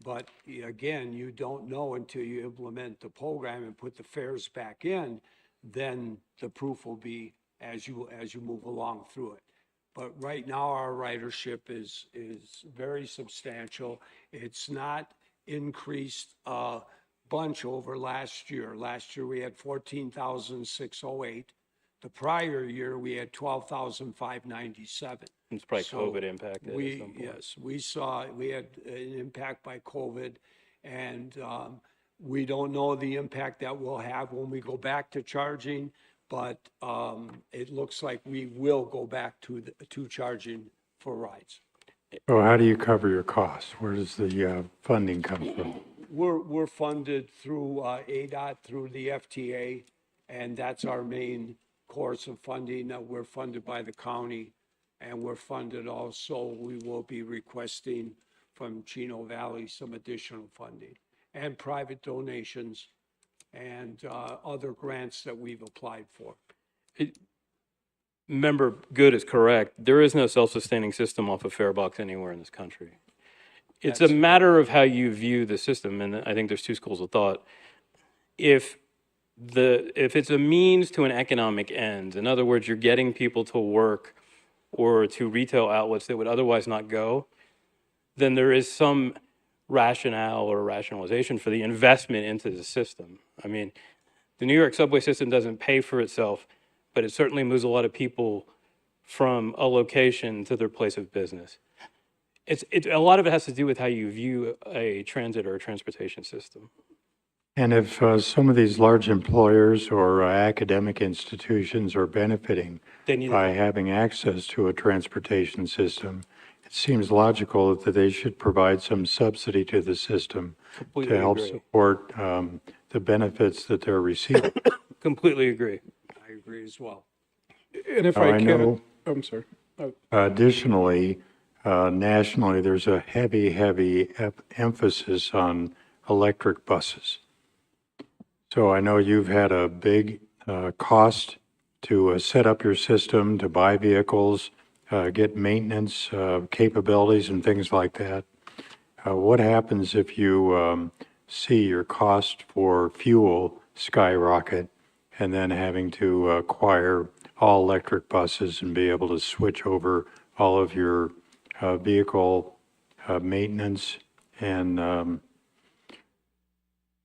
But again, you don't know until you implement the program and put the fares back in, then the proof will be as you move along through it. But right now, our ridership is very substantial. It's not increased a bunch over last year. Last year, we had 14,608. The prior year, we had 12,597. It's probably So COVID impacted at We, some point. yes, we had an impact by COVID, and we don't know the impact that we'll have when we go back to charging, but it looks like we will go back to charging for rides. so how do you cover your costs? Where does the funding come from? We're funded through ADOT, through the FTA, and that's our main course of funding. We're funded by the county, and we're funded also, we will be requesting from Chino Valley some additional funding and private donations and other grants that we've applied for. Member Good is correct. There is no self-sustaining system off of Farebox anywhere in this country. It's a matter of how you view the system, and I think there's two schools of thought. If it's a means to an economic end, in other words, you're getting people to work or to retail outlets that would otherwise not go, then there is some rationale or rationalization for the investment into the system. I mean, the New York subway system doesn't pay for itself, but it certainly moves a lot of people from a location to their place of business. A lot of it has to do with how you view a transit or a transportation system. And if some of these large employers or academic institutions are benefiting They need by it. having access to a transportation system, it seems logical that they should provide some subsidy to the system Completely to help agree. support the benefits that they're receiving. Completely agree. I agree as well. And if Now, I I can, know- I'm sorry. Additionally, nationally, there's a heavy emphasis on electric buses. So I know you've had a big cost to set up your system, to buy vehicles, get maintenance capabilities and things like that. What happens if you see your cost for fuel skyrocket and then having to acquire all electric buses and be able to switch over all of your vehicle maintenance and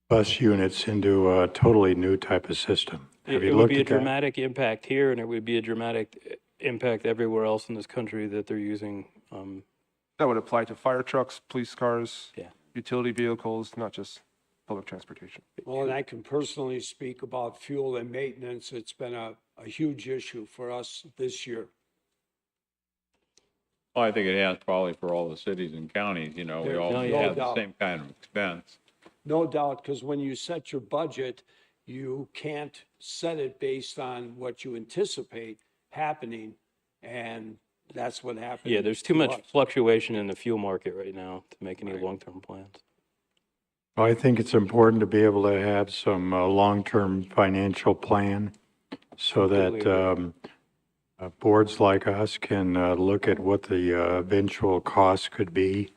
bus units into a totally new type of system? Have It you would looked be a at that? dramatic impact here, and it would be a dramatic impact everywhere else in this country that they're using. That would apply to fire trucks, police cars, Yeah. utility vehicles, not just public transportation. Well, and I can personally speak about fuel and maintenance. It's been a huge issue for us this year. Well, I think it has probably for all the cities and counties, we There's all no have the doubt. same kind of expense. No doubt, because when you set your budget, you can't set it based on what you anticipate happening, and that's what happened. Yeah, there's too to much us. fluctuation in the fuel market right now to make any long-term plans. Well, I think it's important to be able to have some long-term financial plan so that Completely boards like us can look at what the eventual cost could be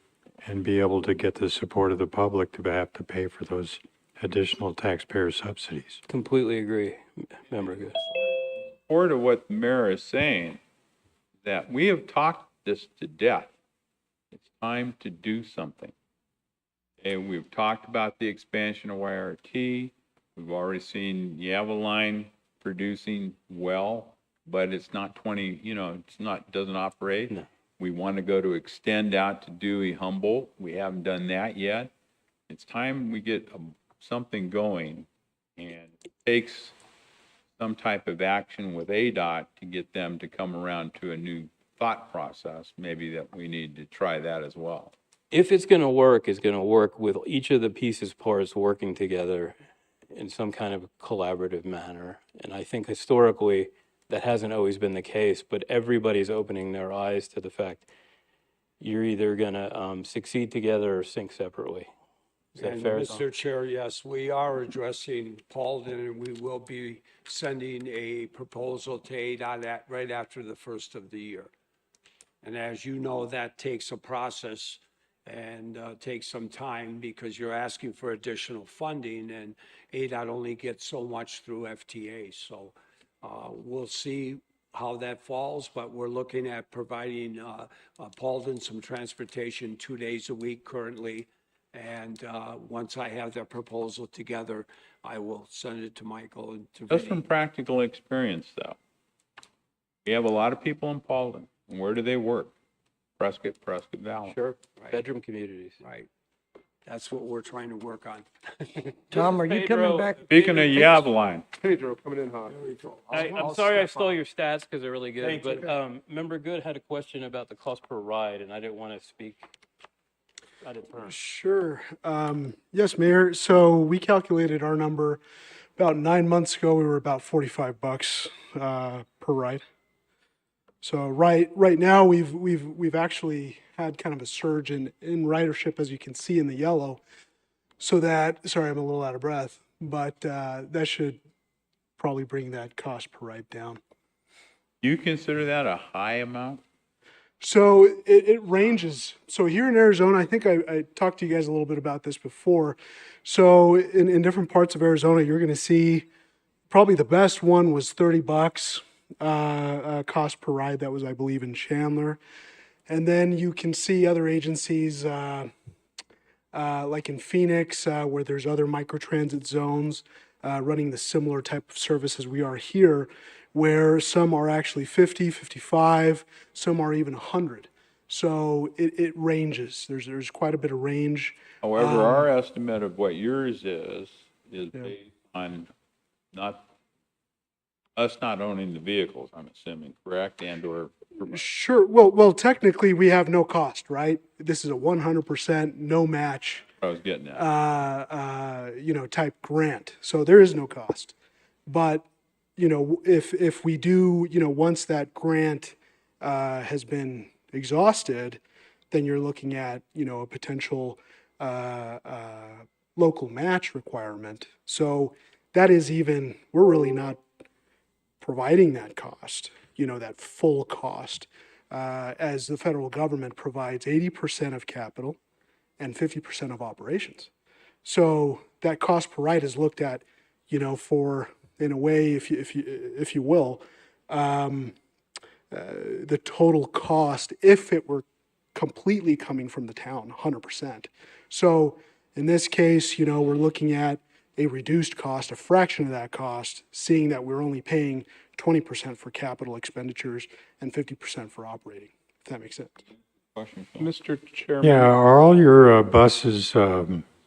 and be able to get the support of the public to have to pay for those additional taxpayer subsidies. Completely agree, Member Good. Or to what the mayor is saying, that we have talked this to death. It's time to do something. And we've talked about the expansion of YRT. We've already seen Yavaline producing well, but it's not 20, doesn't operate. No. We want to go to extend out to Dewey Humboldt. We haven't done that yet. It's time we get something going, and it takes some type of action with ADOT to get them to come around to a new thought process, maybe that we need to try that as well. If it's going to work, it's going to work with each of the pieces parts working together in some kind of collaborative manner. And I think historically that hasn't always been the case, but everybody's opening their eyes to the fact you're either going to succeed together or sink separately. Is that And fair? Mr. Chair, yes, we are addressing Paulden, and we will be sending a proposal to ADOT that right after the first of the year. And as you know, that takes a process and takes some time because you're asking for additional funding, and ADOT only gets so much through FTA. So we'll see how that falls, but we're looking at providing Paulden some transportation 2 days a week currently. And once I have that proposal together, I will send it to Michael and to Just from Vinnie. practical experience, though, we have a lot of people in Paulden. And where do they work? Prescott Valley. Sure. Right. Bedroom communities. Right. That's what we're trying to work on. Tom, are you coming back? Speaking of Yavaline, Pedro coming in hot. There we go. I'm I'll sorry I step stole up. your stats because they're really good, Thank but you. Member Good had a question about the cost per ride, and I didn't want to speak out of turn. Sure. Yes, Mayor. So we calculated our number about 9 months ago. We were about $45 per ride. So right now we've actually had kind of a surge in ridership, as you can see in the yellow. So that, sorry, I'm a little out of breath, but that should probably bring that cost per ride down. do you consider that a high amount? So it ranges. So here in Arizona, I think I talked to you guys a little bit about this before. So in different parts of Arizona, you're going to see probably the best one was $30 cost per ride. That was, I believe, in Chandler. And then you can see other agencies like in Phoenix, where there's other microtransit zones running the similar type of service as we are here, where some are actually 50, 55, some are even 100. So it ranges. There's quite a bit of range. However, our estimate of what yours is Yeah. based on us not owning the vehicles, I'm assuming, correct? And/or Sure. Well, technically we have no cost, right? This is a 100% no match, I was getting at. type grant. So there is no cost. But, if we do, once that grant has been exhausted, then you're looking at, a potential local match requirement. So that is we're really not providing that cost, that full cost, as the federal government provides 80% of capital and 50% of operations. So that cost per ride is looked at, for, in a way, if you will, the total cost if it were completely coming from the town, 100%. So in this case, we're looking at a reduced cost, a fraction of that cost, seeing that we're only paying 20% for capital expenditures and 50% for operating, if that makes sense. Question, Phil? Mr. Chairman. Yeah, are all your buses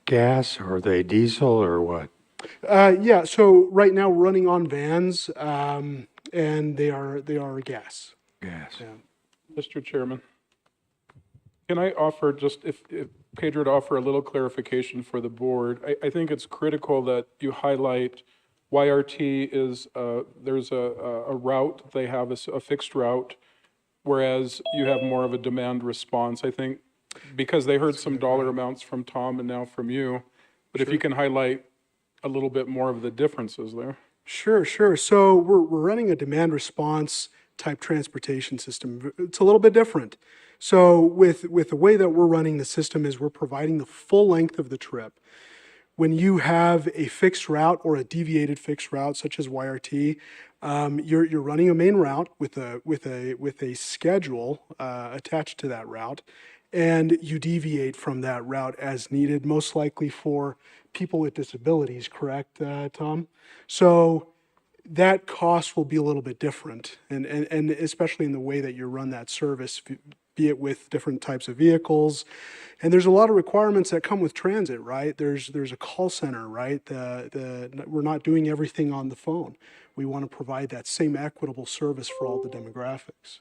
gas? Are they diesel or what? Yeah, so right now we're running on vans, and they are gas. Gas. Yeah. Mr. Chairman, can I offer just, if Pedro, to offer a little clarification for the board? I think it's critical that you highlight YRT is, there's a route, they have a fixed route, whereas you have more of a demand response. I think because they heard some dollar amounts from Tom and now from you, but if you can highlight a little bit more of the differences there. Sure. So we're running a demand response type transportation system. It's a little bit different. So with the way that we're running the system is we're providing the full length of the trip. When you have a fixed route or a deviated fixed route, such as YRT, you're running a main route with a schedule attached to that route, and you deviate from that route as needed, most likely for people with disabilities, correct, Tom? So that cost will be a little bit different, and especially in the way that you run that service, be it with different types of vehicles. And there's a lot of requirements that come with transit, right? There's a call center, right? We're not doing everything on the phone. we want to provide that same equitable service for all the demographics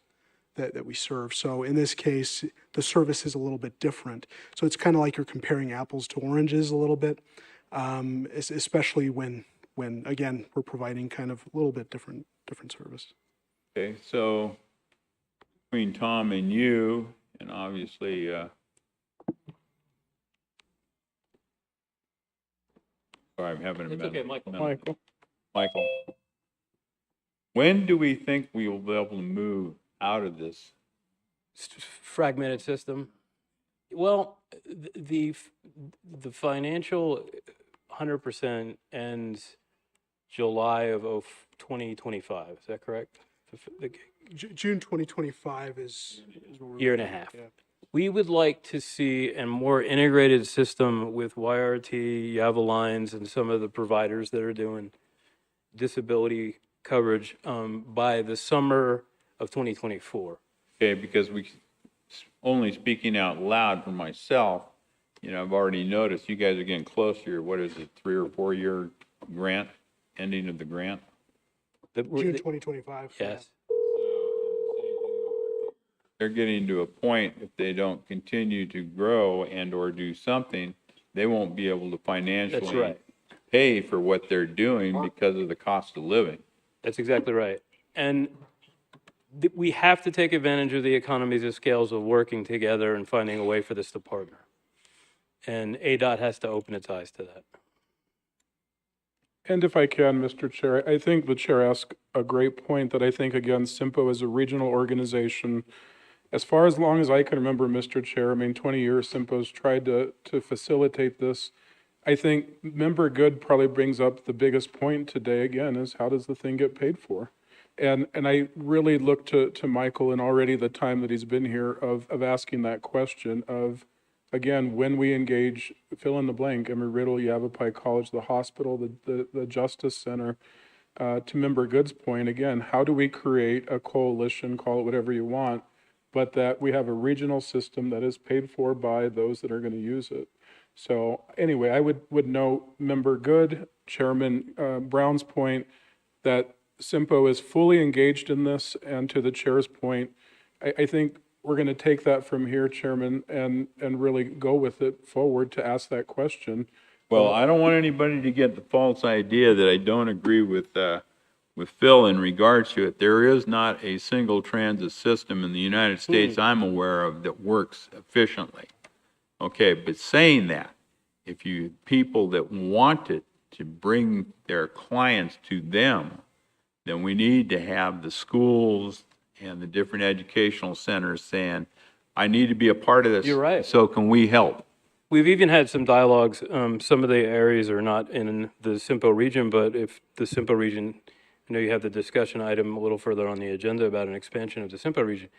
that we serve. So in this case, the service is a little bit different. So it's kind of like you're comparing apples to oranges a little bit, especially when again, we're providing kind of a little bit different service. Okay, so between Tom and you, and obviously, sorry, I'm having a It's minute. okay, Michael. Michael, when do we think we will be able to move out of this? Fragmented system. Well, the financial 100% ends July of 2025. Is that correct? The June 2025 is what we're year and a looking at, half. yeah. We would like to see a more integrated system with YRT, Yava lines, and some of the providers that are doing disability coverage by the summer of 2024. Okay, because only speaking out loud for myself, I've already noticed you guys are getting close to your, what is it, 3 or 4 year grant, ending of the grant? June 2025. yeah. Yes. They're getting to a point, if they don't continue to grow and or do something, they won't be able to financially right. pay for what they're doing because of the cost of living. That's exactly right. And we have to take advantage of the economies of scales of working together and finding a way for this to partner. And ADOT has to open its eyes to that. And if I can, Mr. Chair, I think the chair asked a great point that I think, again, CYMPO is a regional organization. As far as long as I can remember, Mr. Chair, 20 years, CYMPO's tried to facilitate this. I think Member Good probably brings up the biggest point today, again, is how does the thing get paid for? And I really look to Michael and already the time that he's been here of asking that question of, again, when we engage, fill in the blank, Embry-Riddle, Yavapai College, the hospital, the Justice Center, to Member Good's point, again, how do we create a coalition, call it whatever you want, but that we have a regional system that is paid for by those that are going to use it. So anyway, I would note Member Good, Chairman Brown's point that CYMPO is fully engaged in this, and to the chair's point, I think we're going to take that from here, Chairman, and really go with it forward to ask that question. Well, I don't want anybody to get the false idea that I don't agree with Phil in regards to it. There is not a single transit system in the United States I'm aware of that works efficiently. Okay, but saying that, if you people that wanted to bring their clients to them, then we need to have the schools and the different educational centers saying, I need to be a part of this. You're right. So can we help? We've even had some dialogues. Some of the areas are not in the CYMPO region, but if the CYMPO region, I know you have the discussion item a little further on the agenda about an expansion of the CYMPO region.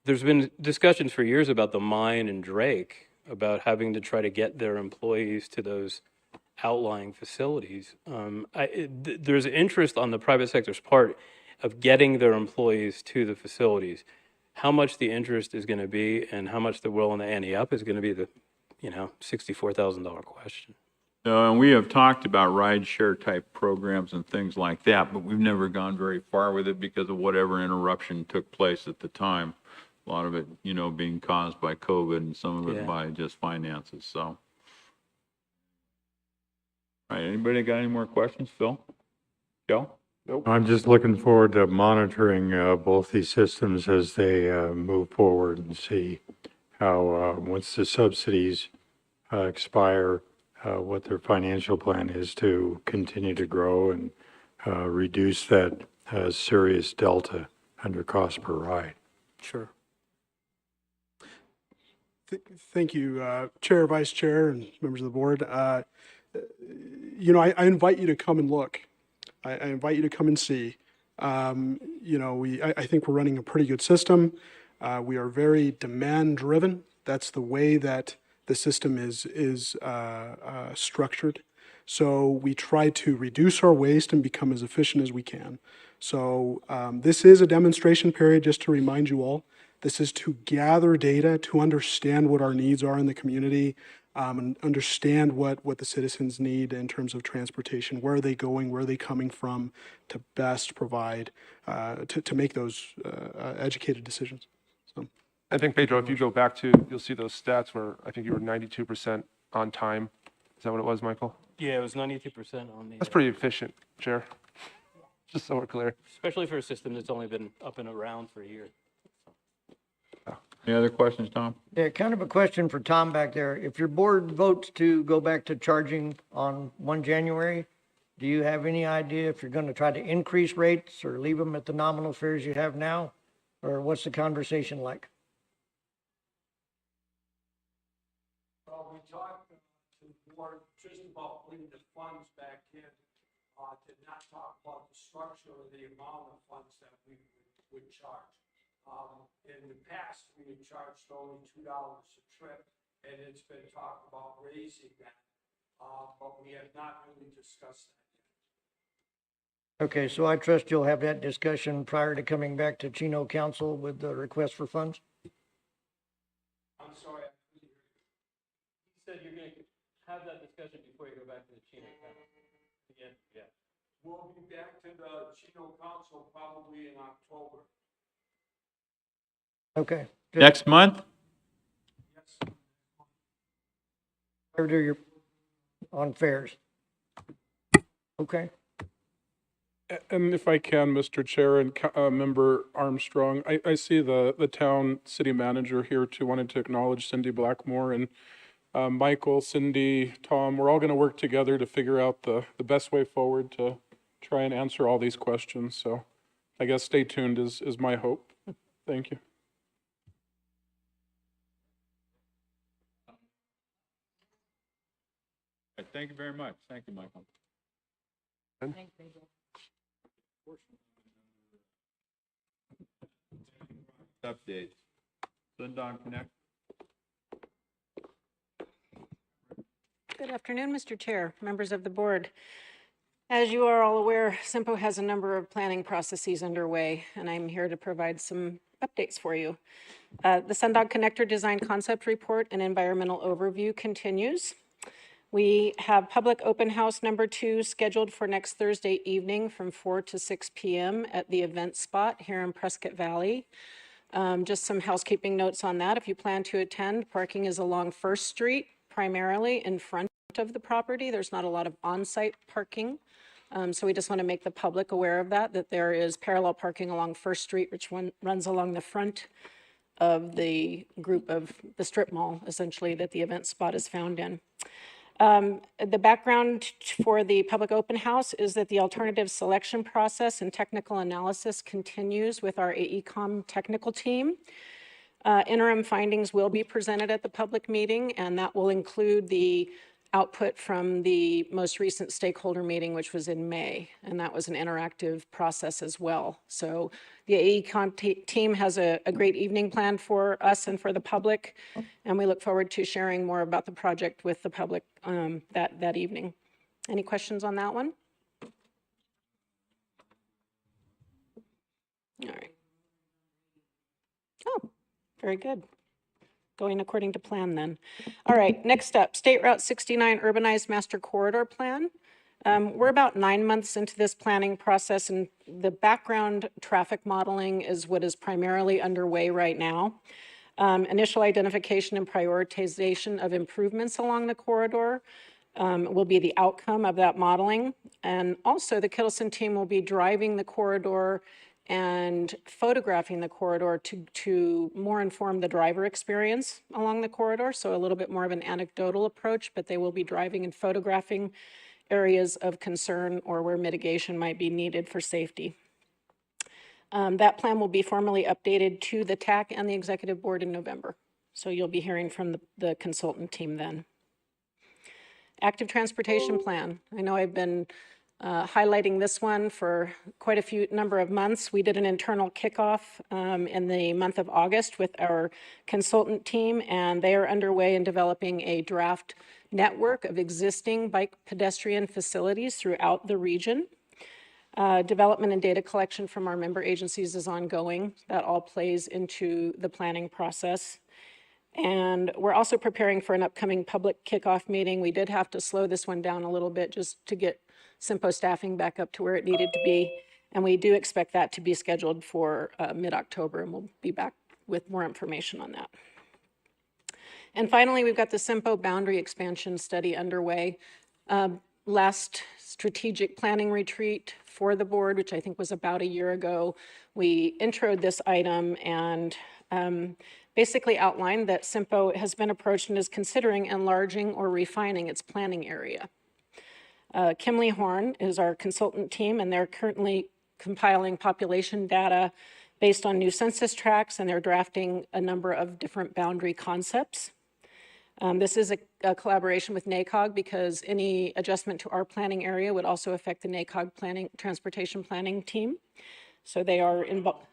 There's been discussions for years about the mine and Drake, about having to try to get their employees to those outlying facilities. There's interest on the private sector's part of getting their employees to the facilities. How much the interest is going to be and how much they're willing to ante up is going to be the $64,000 question. And we have talked about rideshare type programs and things like that, but we've never gone very far with it because of whatever interruption took place at the time. A lot of it, being caused by COVID and some of it by just finances, so. All right, anybody got any more questions, Phil? Joe? I'm just looking forward to monitoring both these systems as they move forward and see how, once the subsidies expire, what their financial plan is to continue to grow and reduce that serious delta under cost per ride. Sure. Thank you, Chair, Vice Chair, and members of the board. I invite you to come and look. I invite you to come and see. I think we're running a pretty good system. We are very demand driven. That's the way that the system is structured. So we try to reduce our waste and become as efficient as we can. So this is a demonstration period, just to remind you all. This is to gather data, to understand what our needs are in the community, and understand what the citizens need in terms of transportation. Where are they going? Where are they coming from? To best provide to make those educated decisions. So. I think, Pedro, if you go back to, you'll see those stats where I think you were 92% on time. Is that what it was, Michael? Yeah, it was 92% on the. That's pretty efficient, Chair. Just so we're clear. Especially for a system that's only been up and around for a year. Any other questions, Tom? Yeah, kind of a question for Tom back there. If your board votes to go back to charging on 1 January, do you have any idea if you're going to try to increase rates or leave them at the nominal fares you have now? Or what's the conversation like? Well, we talked to the board just about putting the funds back in, did not talk about the structure or the amount of funds that we would charge. In the past, we had charged only $2 a trip, and it's been talked about raising that, but we have not really discussed that yet. Okay, so I trust you'll have that discussion prior to coming back to Chino Council with the request for funds? I'm sorry, I couldn't hear you. You said you're going to have that discussion before you go back to the Chino Council. Yeah. We'll be back to the Chino Council probably in October. Okay. Next month? Yes. Or do your, on fares? Okay. And if I can, Mr. Chair and Member Armstrong, I see the town city manager here too, wanted to acknowledge Cindy Blackmore, and Michael, Cindy, Tom, we're all going to work together to figure out the best way forward to try and answer all these questions. So I guess stay tuned is my hope. Thank you. Thank you very much. Thank you, Michael. Thanks, Pedro. Updates. Sundog Connect. Good afternoon, Mr. Chair, members of the board. As you are all aware, CYMPO has a number of planning processes underway, and I'm here to provide some updates for you. The Sundog Connector Design Concept Report and Environmental Overview continues. We have public open house number 2 scheduled for next Thursday evening from 4 to 6 p.m. at the event spot here in Prescott Valley. Just some housekeeping notes on that. If you plan to attend, parking is along First Street, primarily in front of the property. There's not a lot of on-site parking. So we just want to make the public aware of that there is parallel parking along First Street, which runs along the front of the group of the strip mall, essentially, that the event spot is found in. The background for the public open house is that the alternative selection process and technical analysis continues with our AECOM technical team. Interim findings will be presented at the public meeting, and that will include the output from the most recent stakeholder meeting, which was in May, and that was an interactive process as well. So the AECOM team has a great evening planned for us and for the public, and we look forward to sharing more about the project with the public that evening. Any questions on that one? All right. Oh, very good. Going according to plan then. All right, next up, State Route 69 Urbanized Master Corridor Plan. We're about 9 months into this planning process, and the background traffic modeling is what is primarily underway right now. Initial identification and prioritization of improvements along the corridor will be the outcome of that modeling. And also the Kittleson team will be driving the corridor and photographing the corridor to more inform the driver experience along the corridor. So a little bit more of an anecdotal approach, but they will be driving and photographing areas of concern or where mitigation might be needed for safety. That plan will be formally updated to the TAC and the executive board in November. So you'll be hearing from the consultant team then. Active transportation plan. I know I've been highlighting this one for quite a number of months. We did an internal kickoff in the month of August with our consultant team, and they are underway in developing a draft network of existing bike pedestrian facilities throughout the region. Development and data collection from our member agencies is ongoing. That all plays into the planning process. And we're also preparing for an upcoming public kickoff meeting. We did have to slow this one down a little bit just to get CYMPO staffing back up to where it needed to be. And we do expect that to be scheduled for mid-October, and we'll be back with more information on that. And finally, we've got the CYMPO boundary expansion study underway. Last strategic planning retreat for the board, which I think was about a year ago, we introed this item and basically outlined that CYMPO has been approached and is considering enlarging or refining its planning area. Kimley Horn is our consultant team, and they're currently compiling population data based on new census tracts, and they're drafting a number of different boundary concepts. This is a collaboration with NACOG because any adjustment to our planning area would also affect the NACOG transportation planning team. So they are involved.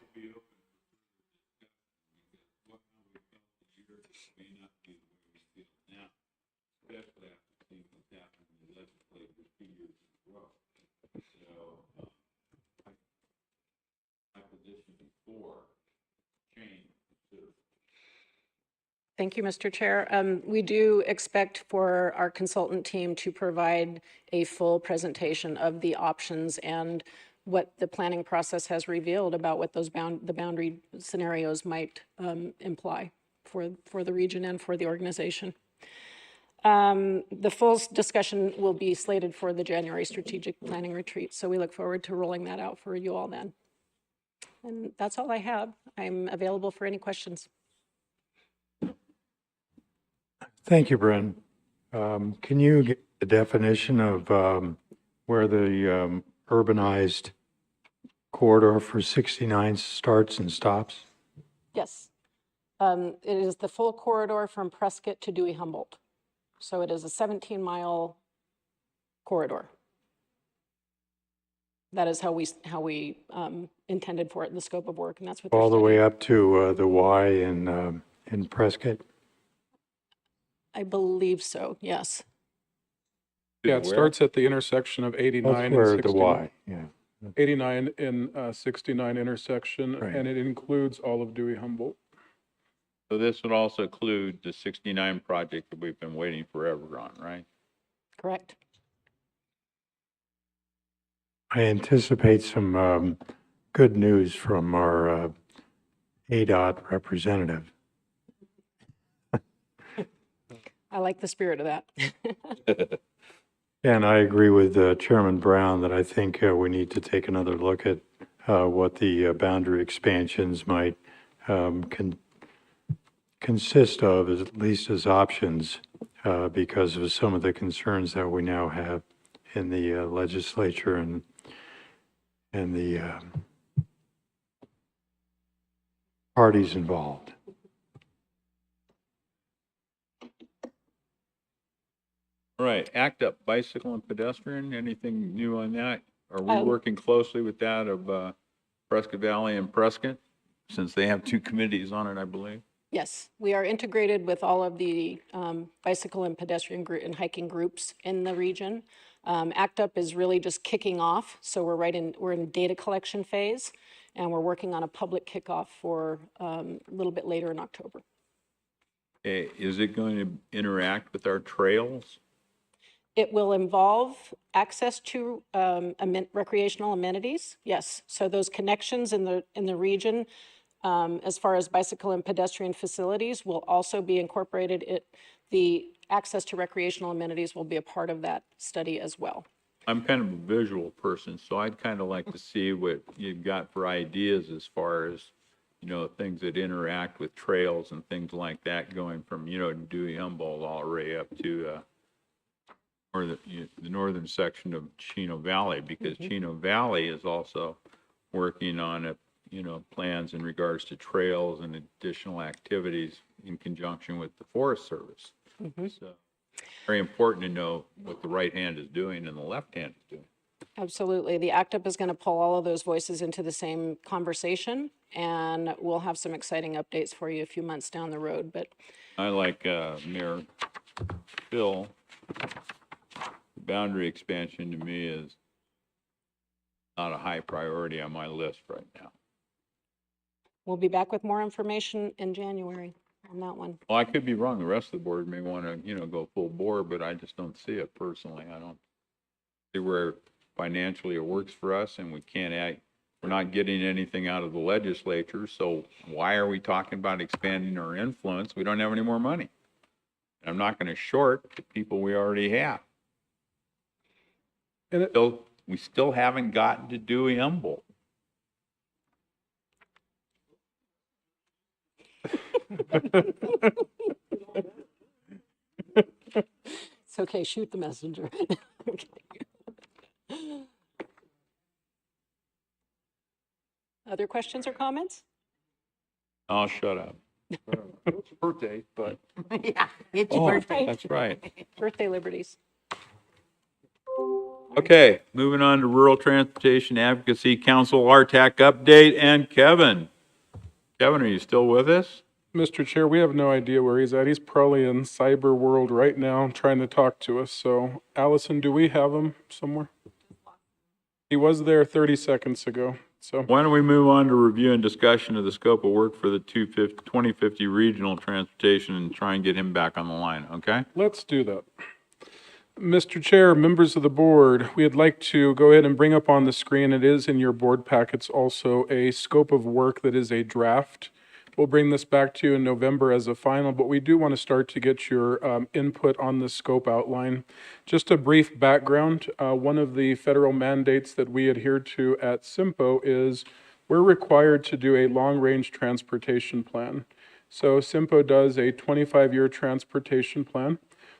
Thank you, Mr. Chair. We do expect for our consultant team to provide a full presentation of the options and what the planning process has revealed about what those the boundary scenarios might imply for the region and for the organization. The full discussion will be slated for the January strategic planning retreat, so we look forward to rolling that out for you all then. And that's all I have. I'm available for any questions. Thank you, Bryn. Can you get the definition of where the urbanized corridor for 69 starts and stops? Yes. It is the full corridor from Prescott to Dewey Humboldt. So it is a 17-mile corridor. That is how we intended for it in the scope of work, and that's what they're All the way studying. up to the Y in Prescott? I believe so, yes. Yeah, it starts at the intersection of 89 That's and where 69. the Y, yeah. 89 and 69 intersection, Right. and it includes all of Dewey Humboldt. So this would also include the 69 project that we've been waiting forever on, right? Correct. I anticipate some good news from our ADOT representative. I like the spirit of that. And I agree with Chairman Brown that I think we need to take another look at what the boundary expansions might consist of, at least as options, because of some of the concerns that we now have in the legislature and the parties involved. All right, ACT UP, bicycle and pedestrian, anything new on that? Are we Um, working closely with that of Prescott Valley and Prescott? Since they have two committees on it, I believe. Yes, we are integrated with all of the bicycle and pedestrian and hiking groups in the region. ACT UP is really just kicking off, so we're in data collection phase, and we're working on a public kickoff for a little bit later in October. Is it going to interact with our trails? It will involve access to recreational amenities, yes. So those connections in the region, as far as bicycle and pedestrian facilities, will also be incorporated. The access to recreational amenities will be a part of that study as well. I'm kind of a visual person, so I'd kind of like to see what you've got for ideas as far as, you know, things that interact with trails and things like that, going from, you know, Dewey Humboldt all the way up to or the northern section of Chino Valley, because Chino Valley is also working on plans in regards to trails and additional activities in conjunction with the Forest Service. So very important to know what the right hand is doing and the left hand is doing. Absolutely. The ACT UP is going to pull all of those voices into the same conversation, and we'll have some exciting updates for you a few months down the road. But I like Mayor Phil. Boundary expansion to me is not a high priority on my list right now. we'll be back with more information in January. on that one. Well, I could be wrong. The rest of the board may want to, go full bore, but I just don't see it personally. I don't see where financially it works for us, and we can't act, we're not getting anything out of the legislature, so why are we talking about expanding our influence? We don't have any more money. And I'm not going to short the people we already have. And We still haven't gotten to do IMBL. It's okay, shoot the messenger. Okay. Other questions or comments? Oh, shut up. It's a birthday, but Yeah, it's your Oh, birthday. that's right. Birthday liberties. Okay, moving on to Rural Transportation Advocacy Council RTAC update, and Kevin. Kevin, are you still with us? Mr. Chair, we have no idea where he's at. He's probably in cyber world right now trying to talk to us. So Allison, do we have him somewhere? He was there 30 seconds ago. So Why don't we move on to review and discussion of the scope of work for the 2050 regional transportation and try and get him back on the line, okay? let's do that. Mr. Chair, members of the board, we'd like to go ahead and bring up on the screen, it is in your board packets also, a scope of work that is a draft. We'll bring this back to you in November as a final, but we do want to start to get your input on the scope outline. Just a brief background, one of the federal mandates that we adhere to at CYMPO is we're required to do a long-range transportation plan. So CYMPO does a 25-year transportation plan.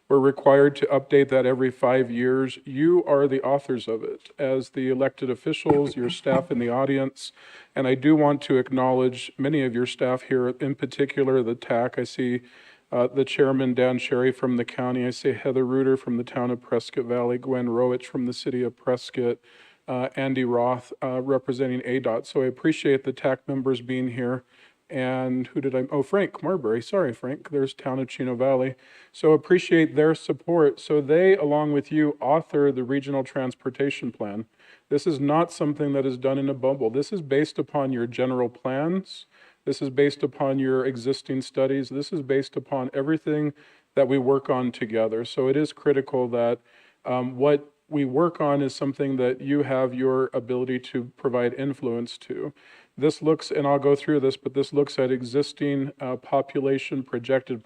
We're required to update that every 5 years. You are the authors of it as the elected officials, your staff in the audience. And I do want to acknowledge many of your staff here, in particular the TAC. I see the chairman, Dan Sherry from the county. I see Heather Reuter from the town of Prescott Valley, Gwen Rowich from the city of Prescott, Andy Roth representing ADOT. So I appreciate the TAC members being here. And who did Frank Marbury. Sorry, Frank. There's town of Chino Valley. So appreciate their support. So they, along with you, author the regional transportation plan. This is not something that is done in a bubble. This is based upon your general plans. This is based upon your existing studies. This is based upon everything that we work on together. So it is critical that what we work on is something that you have your ability to provide influence to. This looks, and I'll go through this, but this looks at existing population, projected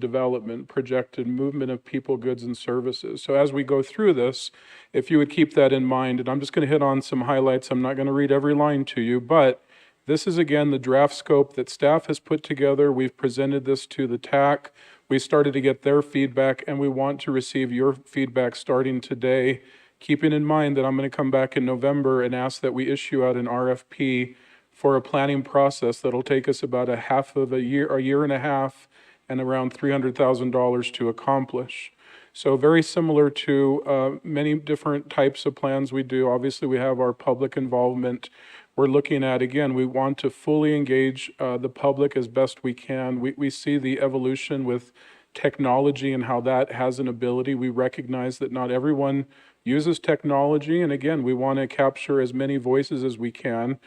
development, projected movement of people, goods, and services. So as we go through this, if you would keep that in mind, and I'm just going to hit on some highlights. I'm not going to read every line to you, but this is, again, the draft scope that staff has put together. We've presented this to the TAC. We started to get their feedback, and we want to receive your feedback starting today, keeping in mind that I'm going to come back in November and ask that we issue out an RFP for a planning process that'll take us about a year and a half, and around $300,000 to accomplish. So very similar to many different types of plans we do. Obviously, we have our public involvement. We're looking at, again, we want to fully engage the public as best we can. We see the evolution with technology and how that has an ability. We recognize that not everyone uses technology. And again, we want to capture as many voices as we can,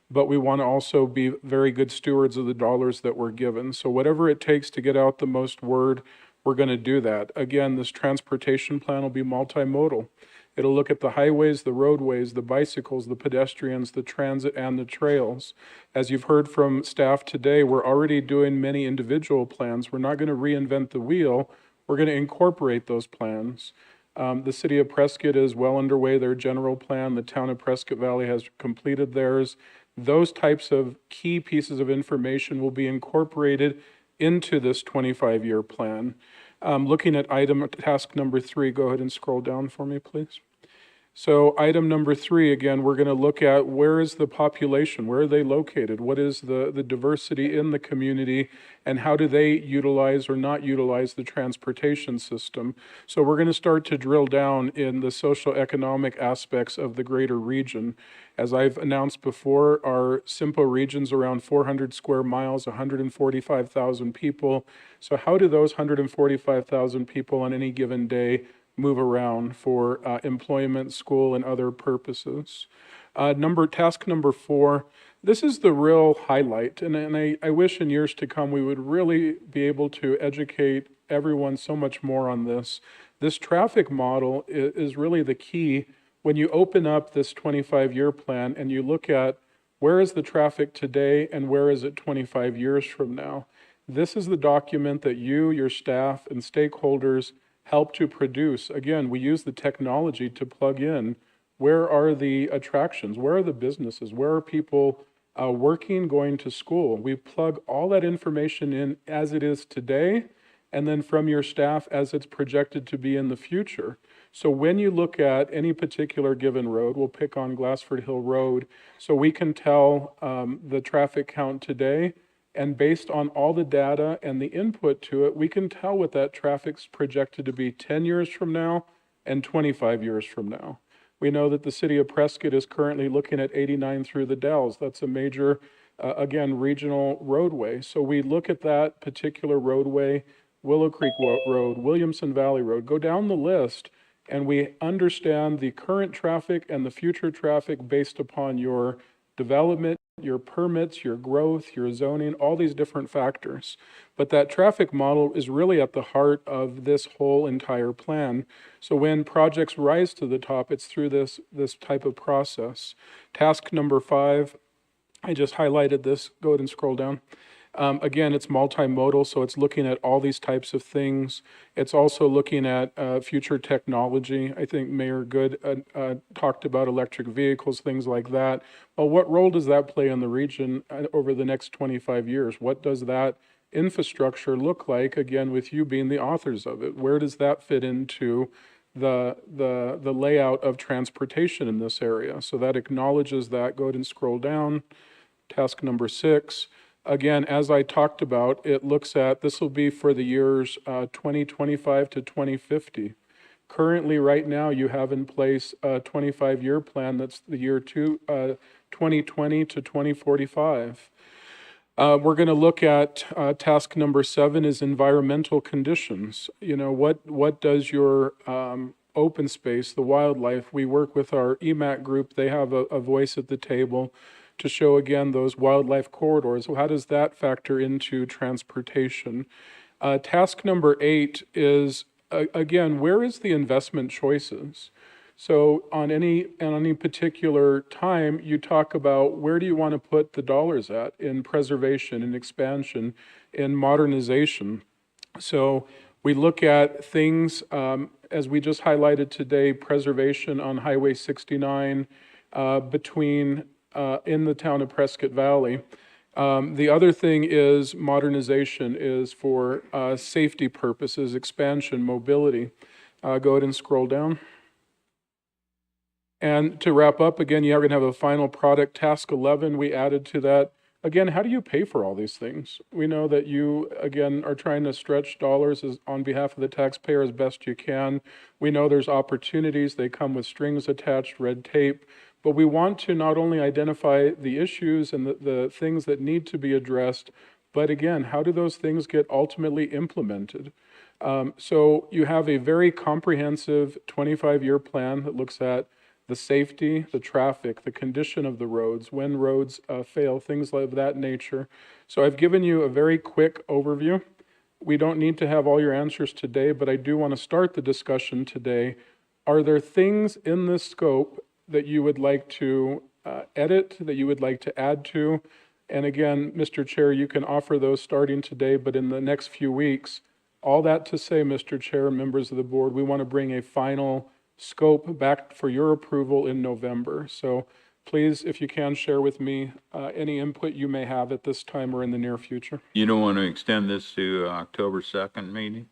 but we want to also be very good stewards of the dollars that we're given. So whatever it takes to get out the most word, we're going to do that. Again, this transportation plan will be multimodal. It'll look at the highways, the roadways, the bicycles, the pedestrians, the transit, and the trails. As you've heard from staff today, we're already doing many individual plans. We're not going to reinvent the wheel. We're going to incorporate those plans. The city of Prescott is well underway, their general plan. The town of Prescott Valley has completed theirs. Those types of key pieces of information will be incorporated into this 25-year plan. Looking at task number 3, go ahead and scroll down for me, please. So item number 3, again, we're going to look at where is the population, where are they located, what is the diversity in the community, and how do they utilize or not utilize the transportation system. So we're going to start to drill down in the social economic aspects of the greater region. As I've announced before, our CYMPO region's around 400 square miles, 145,000 people. So how do those 145,000 people on any given day move around for employment, school, and other purposes? Task number 4, this is the real highlight, and I wish in years to come we would really be able to educate everyone so much more on this. This traffic model is really the key when you open up this 25-year plan and you look at where is the traffic today and where is it 25 years from now. This is the document that you, your staff, and stakeholders help to produce. Again, we use the technology to plug in where are the attractions, where are the businesses, where are people working, going to school. We plug all that information in as it is today, and then from your staff as it's projected to be in the future. So when you look at any particular given road, we'll pick on Glassford Hill Road, so we can tell the traffic count today, and based on all the data and the input to it, we can tell what that traffic's projected to be 10 years from now and 25 years from now. We know that the city of Prescott is currently looking at 89 through the Dells. That's a major, again, regional roadway. So we look at that particular roadway, Willow Creek Road, Williamson Valley Road, go down the list, and we understand the current traffic and the future traffic based upon your development, your permits, your growth, your zoning, all these different factors. But that traffic model is really at the heart of this whole entire plan. So when projects rise to the top, it's through this type of process. Task number 5, I just highlighted this. Go ahead and scroll down. Again, it's multimodal, so it's looking at all these types of things. It's also looking at future technology. I think Mayor Good talked about electric vehicles, things like that. Well, what role does that play in the region over the next 25 years? What does that infrastructure look like, again, with you being the authors of it? Where does that fit into the layout of transportation in this area? So that acknowledges that. Go ahead and scroll down. Task number 6. Again, as I talked about, it looks at, this will be for the years 2025 to 2050. Currently, right now, you have in place a 25-year plan that's the year 2020 to 2045. We're going to look at task number 7 is environmental conditions. You know, what does your open space, the wildlife, we work with our EMAC group, they have a voice at the table to show again those wildlife corridors. How does that factor into transportation? Task number 8 is, again, where is the investment choices? So on any particular time, you talk about where do you want to put the dollars at in preservation, in expansion, in modernization. So we look at things, as we just highlighted today, preservation on Highway 69 in the town of Prescott Valley. The other thing is modernization is for safety purposes, expansion, mobility. Go ahead and scroll down. And to wrap up, again, you're going to have a final product, task 11, we added to that. Again, how do you pay for all these things? We know that you, again, are trying to stretch dollars on behalf of the taxpayer as best you can. We know there's opportunities, they come with strings attached, red tape. But we want to not only identify the issues and the things that need to be addressed, but again, how do those things get ultimately implemented? So you have a very comprehensive 25-year plan that looks at the safety, the traffic, the condition of the roads, when roads fail, things of that nature. So I've given you a very quick overview. We don't need to have all your answers today, but I do want to start the discussion today. Are there things in this scope that you would like to edit, that you would like to add to? And again, Mr. Chair, you can offer those starting today, but in the next few weeks. All that to say, Mr. Chair, members of the board, we want to bring a final scope back for your approval in November. So please, if you can, share with me any input you may have at this time or in the near future. You don't want to extend this to October 2nd meeting?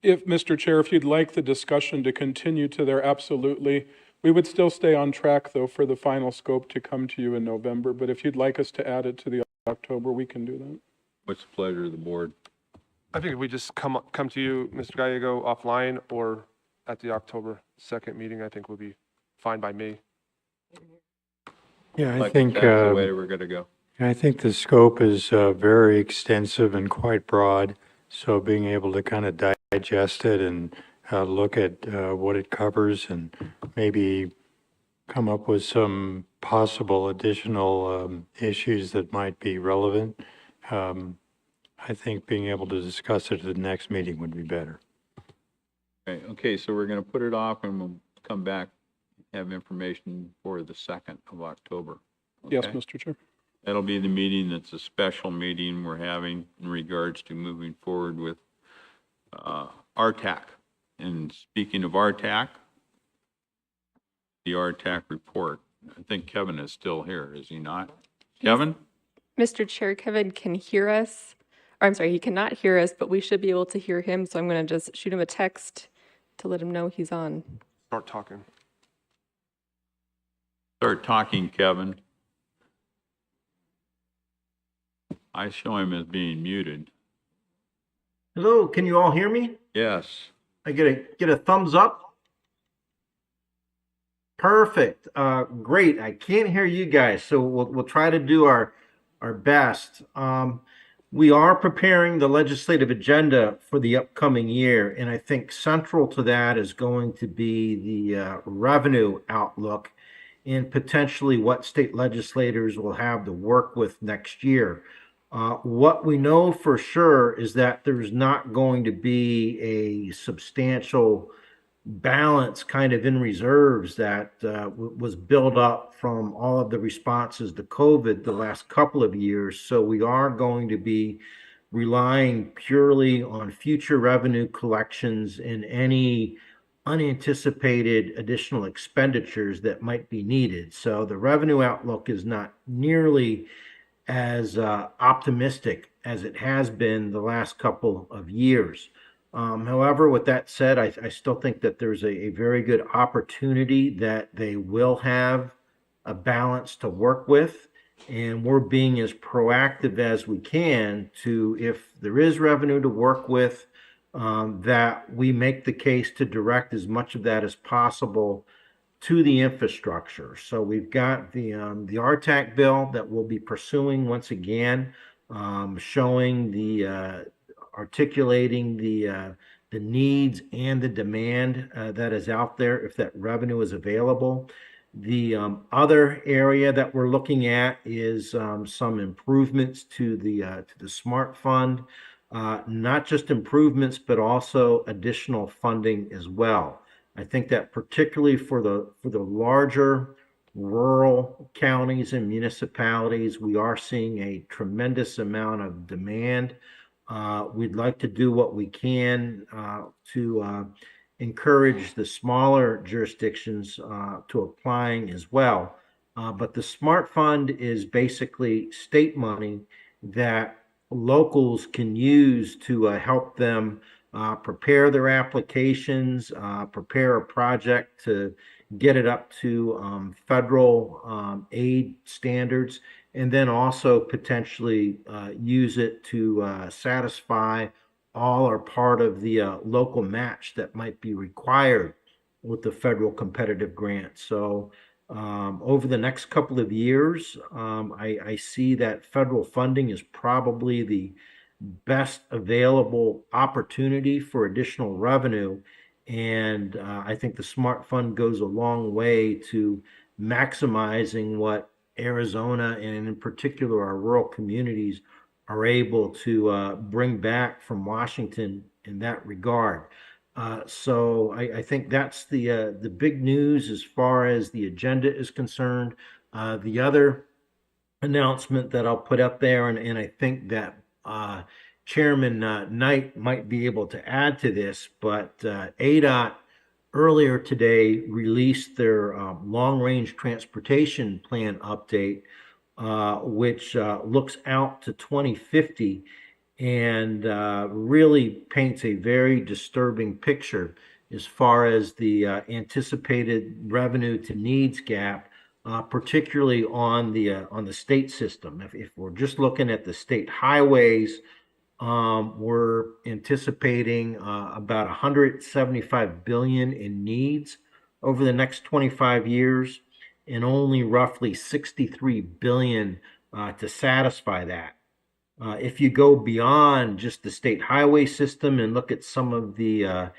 If, Mr. Chair, if you'd like the discussion to continue to there, absolutely. We would still stay on track, though, for the final scope to come to you in November. But if you'd like us to add it to the October, we can do that. What's the pleasure of the board? I think if we just come to you, Mr. Gallego, offline or at the October 2nd meeting, I think will be fine by me. Yeah, I think that's the way we're going to go. I think the scope is very extensive and quite broad. So being able to kind of digest it and look at what it covers and maybe come up with some possible additional issues that might be relevant. I think being able to discuss it at the next meeting would be better. Okay, so we're going to put it off and we'll come back, have information for the 2nd of October. Yes, Okay? Mr. Chair. That'll be the meeting, that's a special meeting we're having in regards to moving forward with RTAC. And speaking of RTAC, the RTAC report. I think Kevin is still here, is he not? Kevin? Mr. Chair, Kevin can hear us. Or I'm sorry, he cannot hear us, but we should be able to hear him. So I'm going to just shoot him a text to let him know he's on. Start talking. Start talking, Kevin. I show him as being muted. Hello, can you all hear me? Yes. I get a thumbs up. Perfect. Great. I can't hear you guys, so we'll try to do our best. We are preparing the legislative agenda for the upcoming year, and I think central to that is going to be the revenue outlook and potentially what state legislators will have to work with next year. What we know for sure is that there's not going to be a substantial balance kind of in reserves that was built up from all of the responses to COVID the last couple of years. So we are going to be relying purely on future revenue collections and any unanticipated additional expenditures that might be needed. So the revenue outlook is not nearly as optimistic as it has been the last couple of years. However, with that said, I still think that there's a very good opportunity that they will have a balance to work with, and we're being as proactive as we can to, if there is revenue to work with, that we make the case to direct as much of that as possible to the infrastructure. So we've got the RTAC bill that we'll be pursuing once again, showing the articulating the needs and the demand that is out there if that revenue is available. The other area that we're looking at is some improvements to the SMART fund, not just improvements, but also additional funding as well. I think that particularly for the larger rural counties and municipalities, we are seeing a tremendous amount of demand. We'd like to do what we can to encourage the smaller jurisdictions to applying as well. But the SMART Fund is basically state money that locals can use to help them prepare their applications, prepare a project to get it up to federal aid standards, and then also potentially use it to satisfy all or part of the local match that might be required with the federal competitive grant. So over the next couple of years, I see that federal funding is probably the best available opportunity for additional revenue. And I think the SMART Fund goes a long way to maximizing what Arizona and in particular our rural communities are able to bring back from Washington in that regard. So I think that's the big news as far as the agenda is concerned. The other announcement that I'll put up there, and I think that Chairman Knight might be able to add to this, but ADOT earlier today released their long-range transportation plan update, which looks out to 2050 and really paints a very disturbing picture as far as the anticipated revenue to needs gap, particularly on the state system. If we're just looking at the state highways, we're anticipating about 175 billion in needs over the next 25 years, and only roughly 63 billion to satisfy that. If you go beyond just the state highway system and look at some of the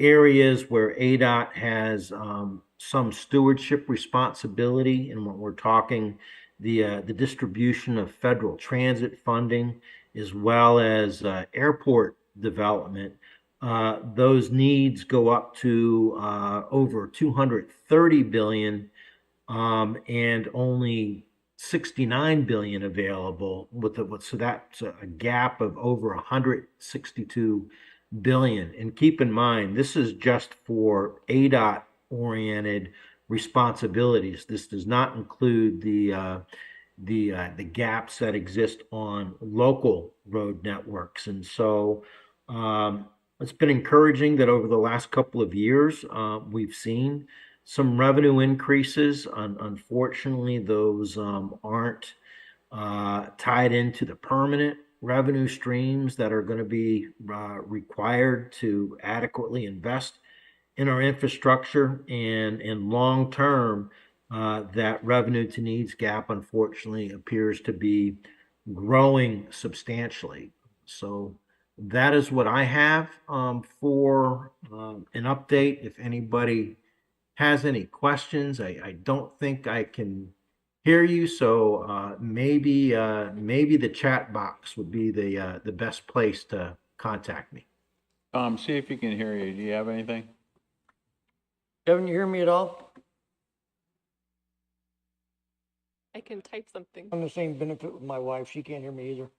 areas where ADOT has some stewardship responsibility, and when we're talking the distribution of federal transit funding as well as airport development, those needs go up to over 230 billion, and only 69 billion available so that's a gap of over 162 billion. And keep in mind, this is just for ADOT oriented responsibilities. This does not include the gaps that exist on local road networks. And so it's been encouraging that over the last couple of years, we've seen some revenue increases. Unfortunately, those aren't tied into the permanent revenue streams that are going to be required to adequately invest in our infrastructure. And in long term, that revenue to needs gap, unfortunately, appears to be growing substantially. So that is what I have for an update. If anybody has any questions, I don't think I can hear you. So maybe the chat box would be the best place to contact me. Tom, see if he can hear you. Do you have anything? Kevin, you hear me at all? I can type something. I'm the same benefit with my wife. She can't hear me either.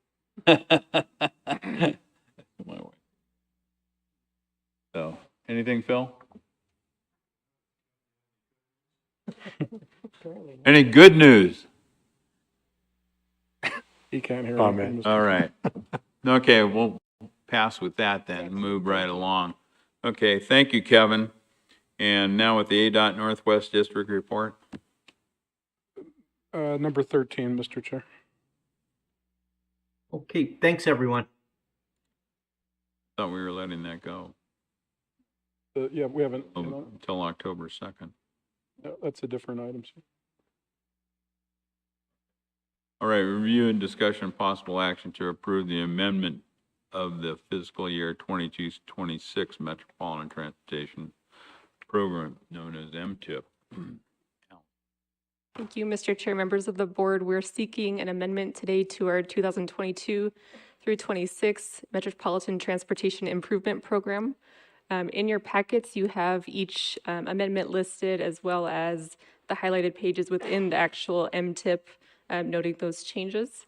My wife. So, anything, Phil? Any good news? He can't hear Comment. anything, Mr. All right. Okay, we'll pass with that then, move right along. Okay, thank you, Kevin. And now with the ADOT Northwest District report. Number 13, Mr. Chair. Okay, thanks, everyone. Thought we were letting that go Yeah, we haven't, until October 2nd. no, that's a different item, sir. All right, review and discussion of possible action to approve the amendment of the fiscal year 22-26 Metropolitan Transportation Program known as MTIP. Thank you, Mr. Chair, members of the board. We're seeking an amendment today to our 2022 through 26 Metropolitan Transportation Improvement Program. In your packets, you have each amendment listed as well as the highlighted pages within the actual MTIP noting those changes.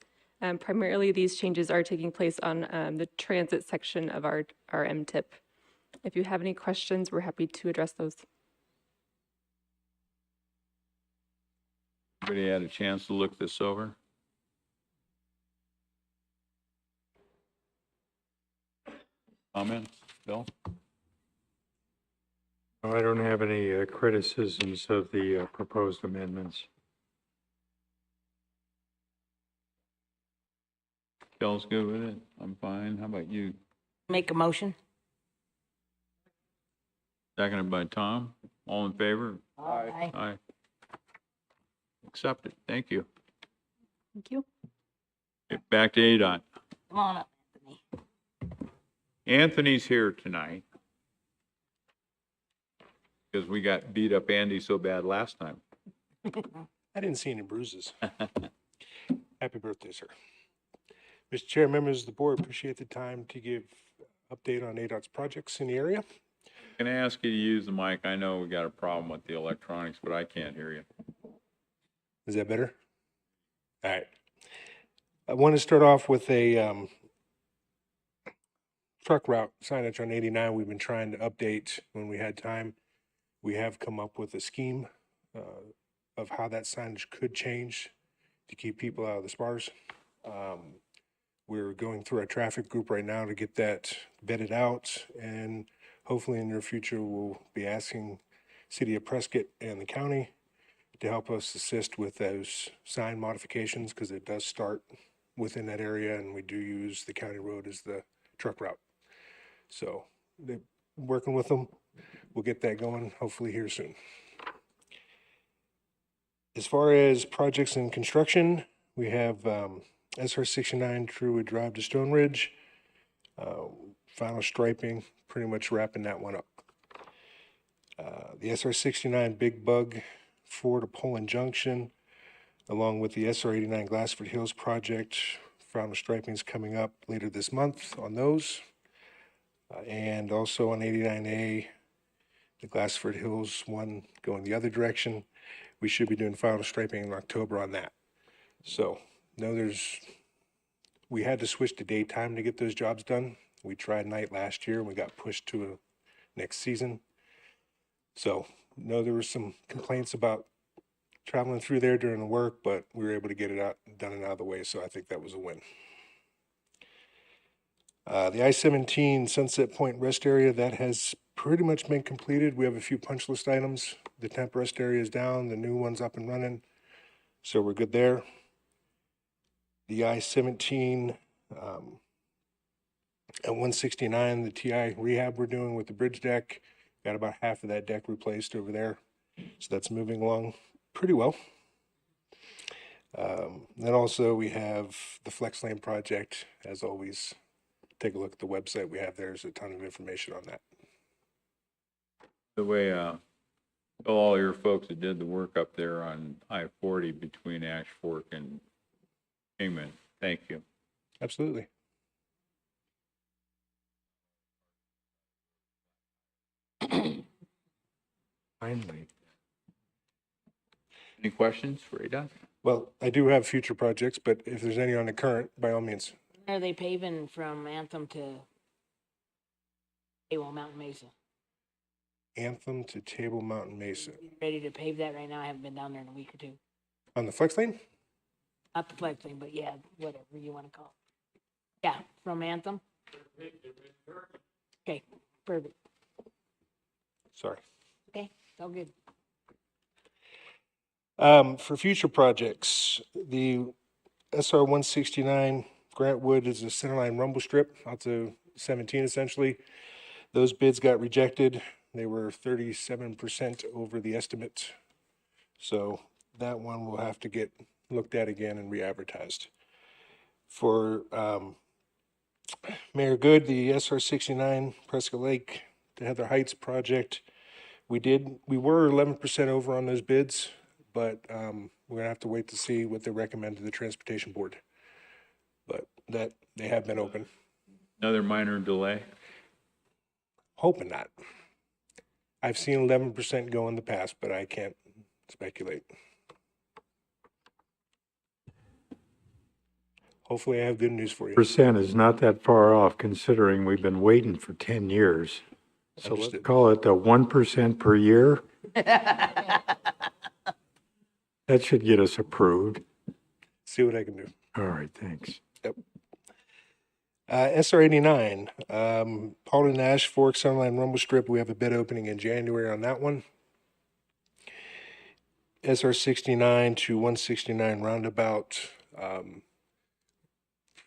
Primarily, these changes are taking place on the transit section of our MTIP. If you have any questions, we're happy to address those. Everybody had a chance to look this over? Comments, Bill? I don't have any criticisms of the proposed amendments. Bill's good with it? I'm fine. How about you? Make a motion? Seconded by Tom. All in favor? Aye. Aye. Accepted. Thank you. Thank you. Get back to ADOT. Come on up, Anthony. Anthony's here tonight because we got beat up Andy so bad last time. I didn't see any bruises. Happy birthday, sir. Mr. Chair, members of the board, appreciate the time to give update on ADOT's projects in the area. Can I ask you to use the mic? I know we got a problem with the electronics, but I can't hear you. Is that better? All right. I want to start off with a truck route signage on 89. We've been trying to update when we had time. We have come up with a scheme of how that signage could change to keep people out of the spars. We're going through our traffic group right now to get that vetted out, and hopefully in the near future we'll be asking City of Prescott and the county to help us assist with those sign modifications, because it does start within that area and we do use the county road as the truck route. So they're working with them. We'll get that going hopefully here soon. As far as projects in construction, we have SR 69 Truewood Drive to Stone Ridge. Final striping, pretty much wrapping that one up. The SR 69 Big Bug 4 to Poland Junction, along with the SR 89 Glassford Hills project. Final striping is coming up later this month on those. And also on 89A, the Glassford Hills one going the other direction. We should be doing final striping in October on that. So, we had to switch to daytime to get those jobs done. We tried night last year and we got pushed to next season. So, there were some complaints about traveling through there during the work, but we were able to get it done and out of the way, so I think that was a win. The I-17 Sunset Point rest area, that has pretty much been completed. We have a few punch list items. The temp rest area is down, the new one's up and running, so we're good there. The I-17 at 169, the TI rehab we're doing with the bridge deck, got about half of that deck replaced over there, so that's moving along pretty well. Then also we have the Flex Lane project. As always, take a look at the website we have. There's a ton of information on that. The way, tell all your folks that did the work up there on I-40 between Ash Fork and Kingman. Thank you. Absolutely. Finally. Any questions for ADOT? Well, I do have future projects, but if there's any on the current, by all means. Are they paving from Anthem to Table Mountain Mesa? Anthem to Table Mountain Mesa. Ready to pave that right now? I haven't been down there in a week or two. On the Flex Lane? Not the flex thing, but yeah, whatever you want to call it. Yeah, from Anthem. Okay, perfect. Sorry. Okay, it's all good. For future projects, the SR 169 Grantwood is a centerline rumble strip out to 17 essentially. Those bids got rejected. They were 37% over the estimate. So that one will have to get looked at again and re-advertised. For Mayor Good, the SR 69 Prescott Lake to Heather Heights project, we were 11% over on those bids, but we're gonna have to wait to see what they recommend to the transportation board. But that they have been open. Another minor delay? Hoping not. I've seen 11% go in the past, but I can't speculate. Hopefully I have good news for you. Percent is not that far off considering we've been waiting for 10 years. So let's Understood. call it 1% per year. That should get us approved. See what I can do. All right, thanks. Yep. SR 89, Paul and Ash Fork Sunline Rumble Strip. We have a bid opening in January on that one. SR 69 to 169 Roundabout.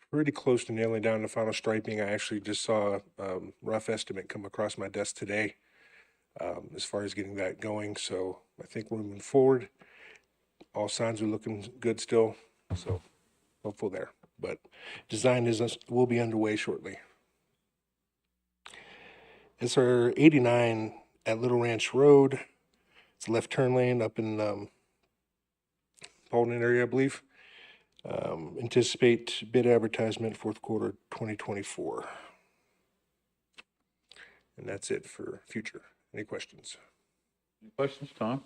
Pretty close to nailing down the final striping. I actually just saw a rough estimate come across my desk today as far as getting that going. So I think we're moving forward. All signs are looking good still. So hopeful there. But design will be underway shortly. SR 89 at Little Ranch Road. It's a left turn lane up in Paulden area, I believe. Anticipate bid advertisement fourth quarter 2024. And that's it for future. Any questions? Any questions, Tom?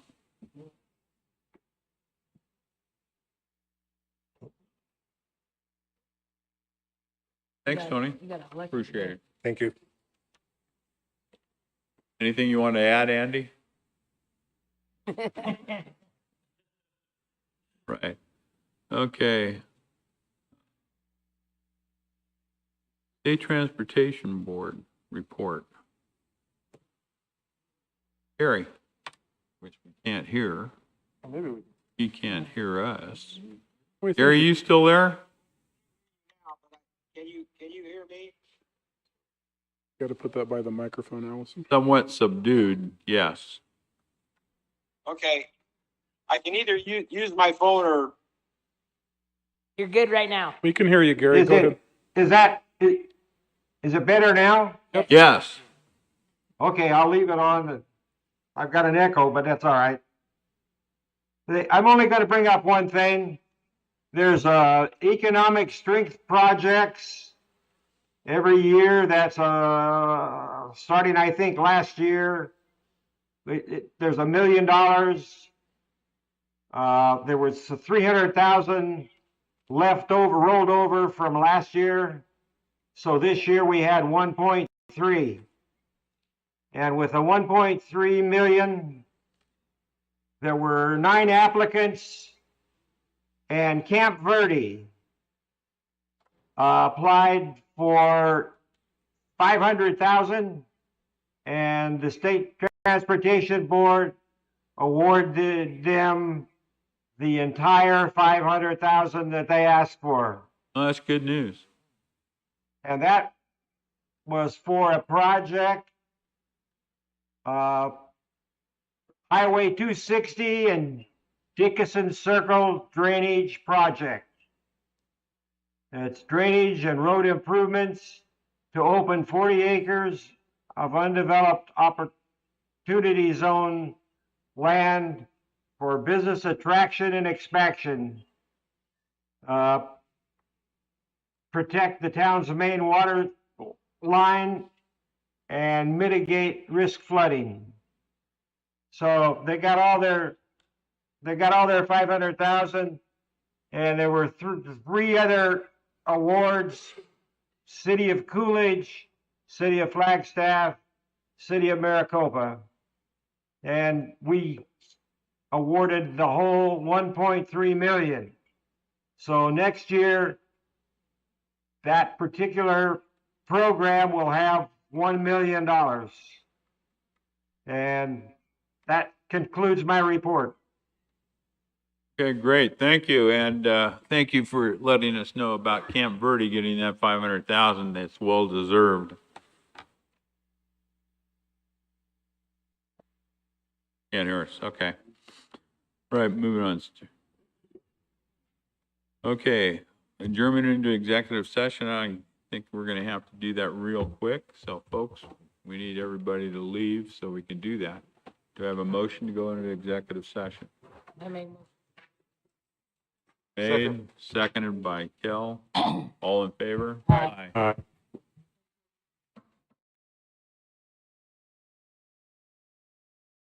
Thanks, Tony. Appreciate it. Thank you. Anything you want to add, Andy? Right. Okay. State Transportation Board report. Gary, which we can't hear. He can't hear us. Gary, you still there? Can you hear me? Got to put that by the microphone, Allison. Somewhat subdued, yes. Okay. I can either use my phone or. You're good right now. We can hear you, Gary. Go ahead. Is it better now? Yes. Okay, I'll leave it on. I've got an echo, but that's all right. I'm only going to bring up one thing. There's economic strength projects every year. That's starting, I think, last year. There's $1 million. There was 300,000 left over, rolled over from last year. So this year we had 1.3. And with a 1.3 million, there were 9 applicants, and Camp Verde applied for 500,000, and the State Transportation Board awarded them the entire 500,000 that they asked for. Oh, that's good news. And that was for a project, Highway 260 and Dickinson Circle Drainage Project. It's drainage and road improvements to open 40 acres of undeveloped opportunity zone land for business attraction and expansion. Protect the town's main water line and mitigate risk flooding. So they got all their 500,000, and there were 3 other awards: City of Coolidge, City of Flagstaff, City of Maricopa, and we awarded the whole 1.3 million. So next year, that particular program will have $1 million. And that concludes my report. Okay, great. Thank you. And thank you for letting us know about Camp Verde getting that 500,000. That's well deserved. Can't hear us. Okay. Right, moving on. Okay, adjournment into executive session. I think we're going to have to do that real quick. So, folks, we need everybody to leave so we can do that. Do I have a motion to go into executive session? I mean, Made, seconded by Kel. All in favor? Aye. All right.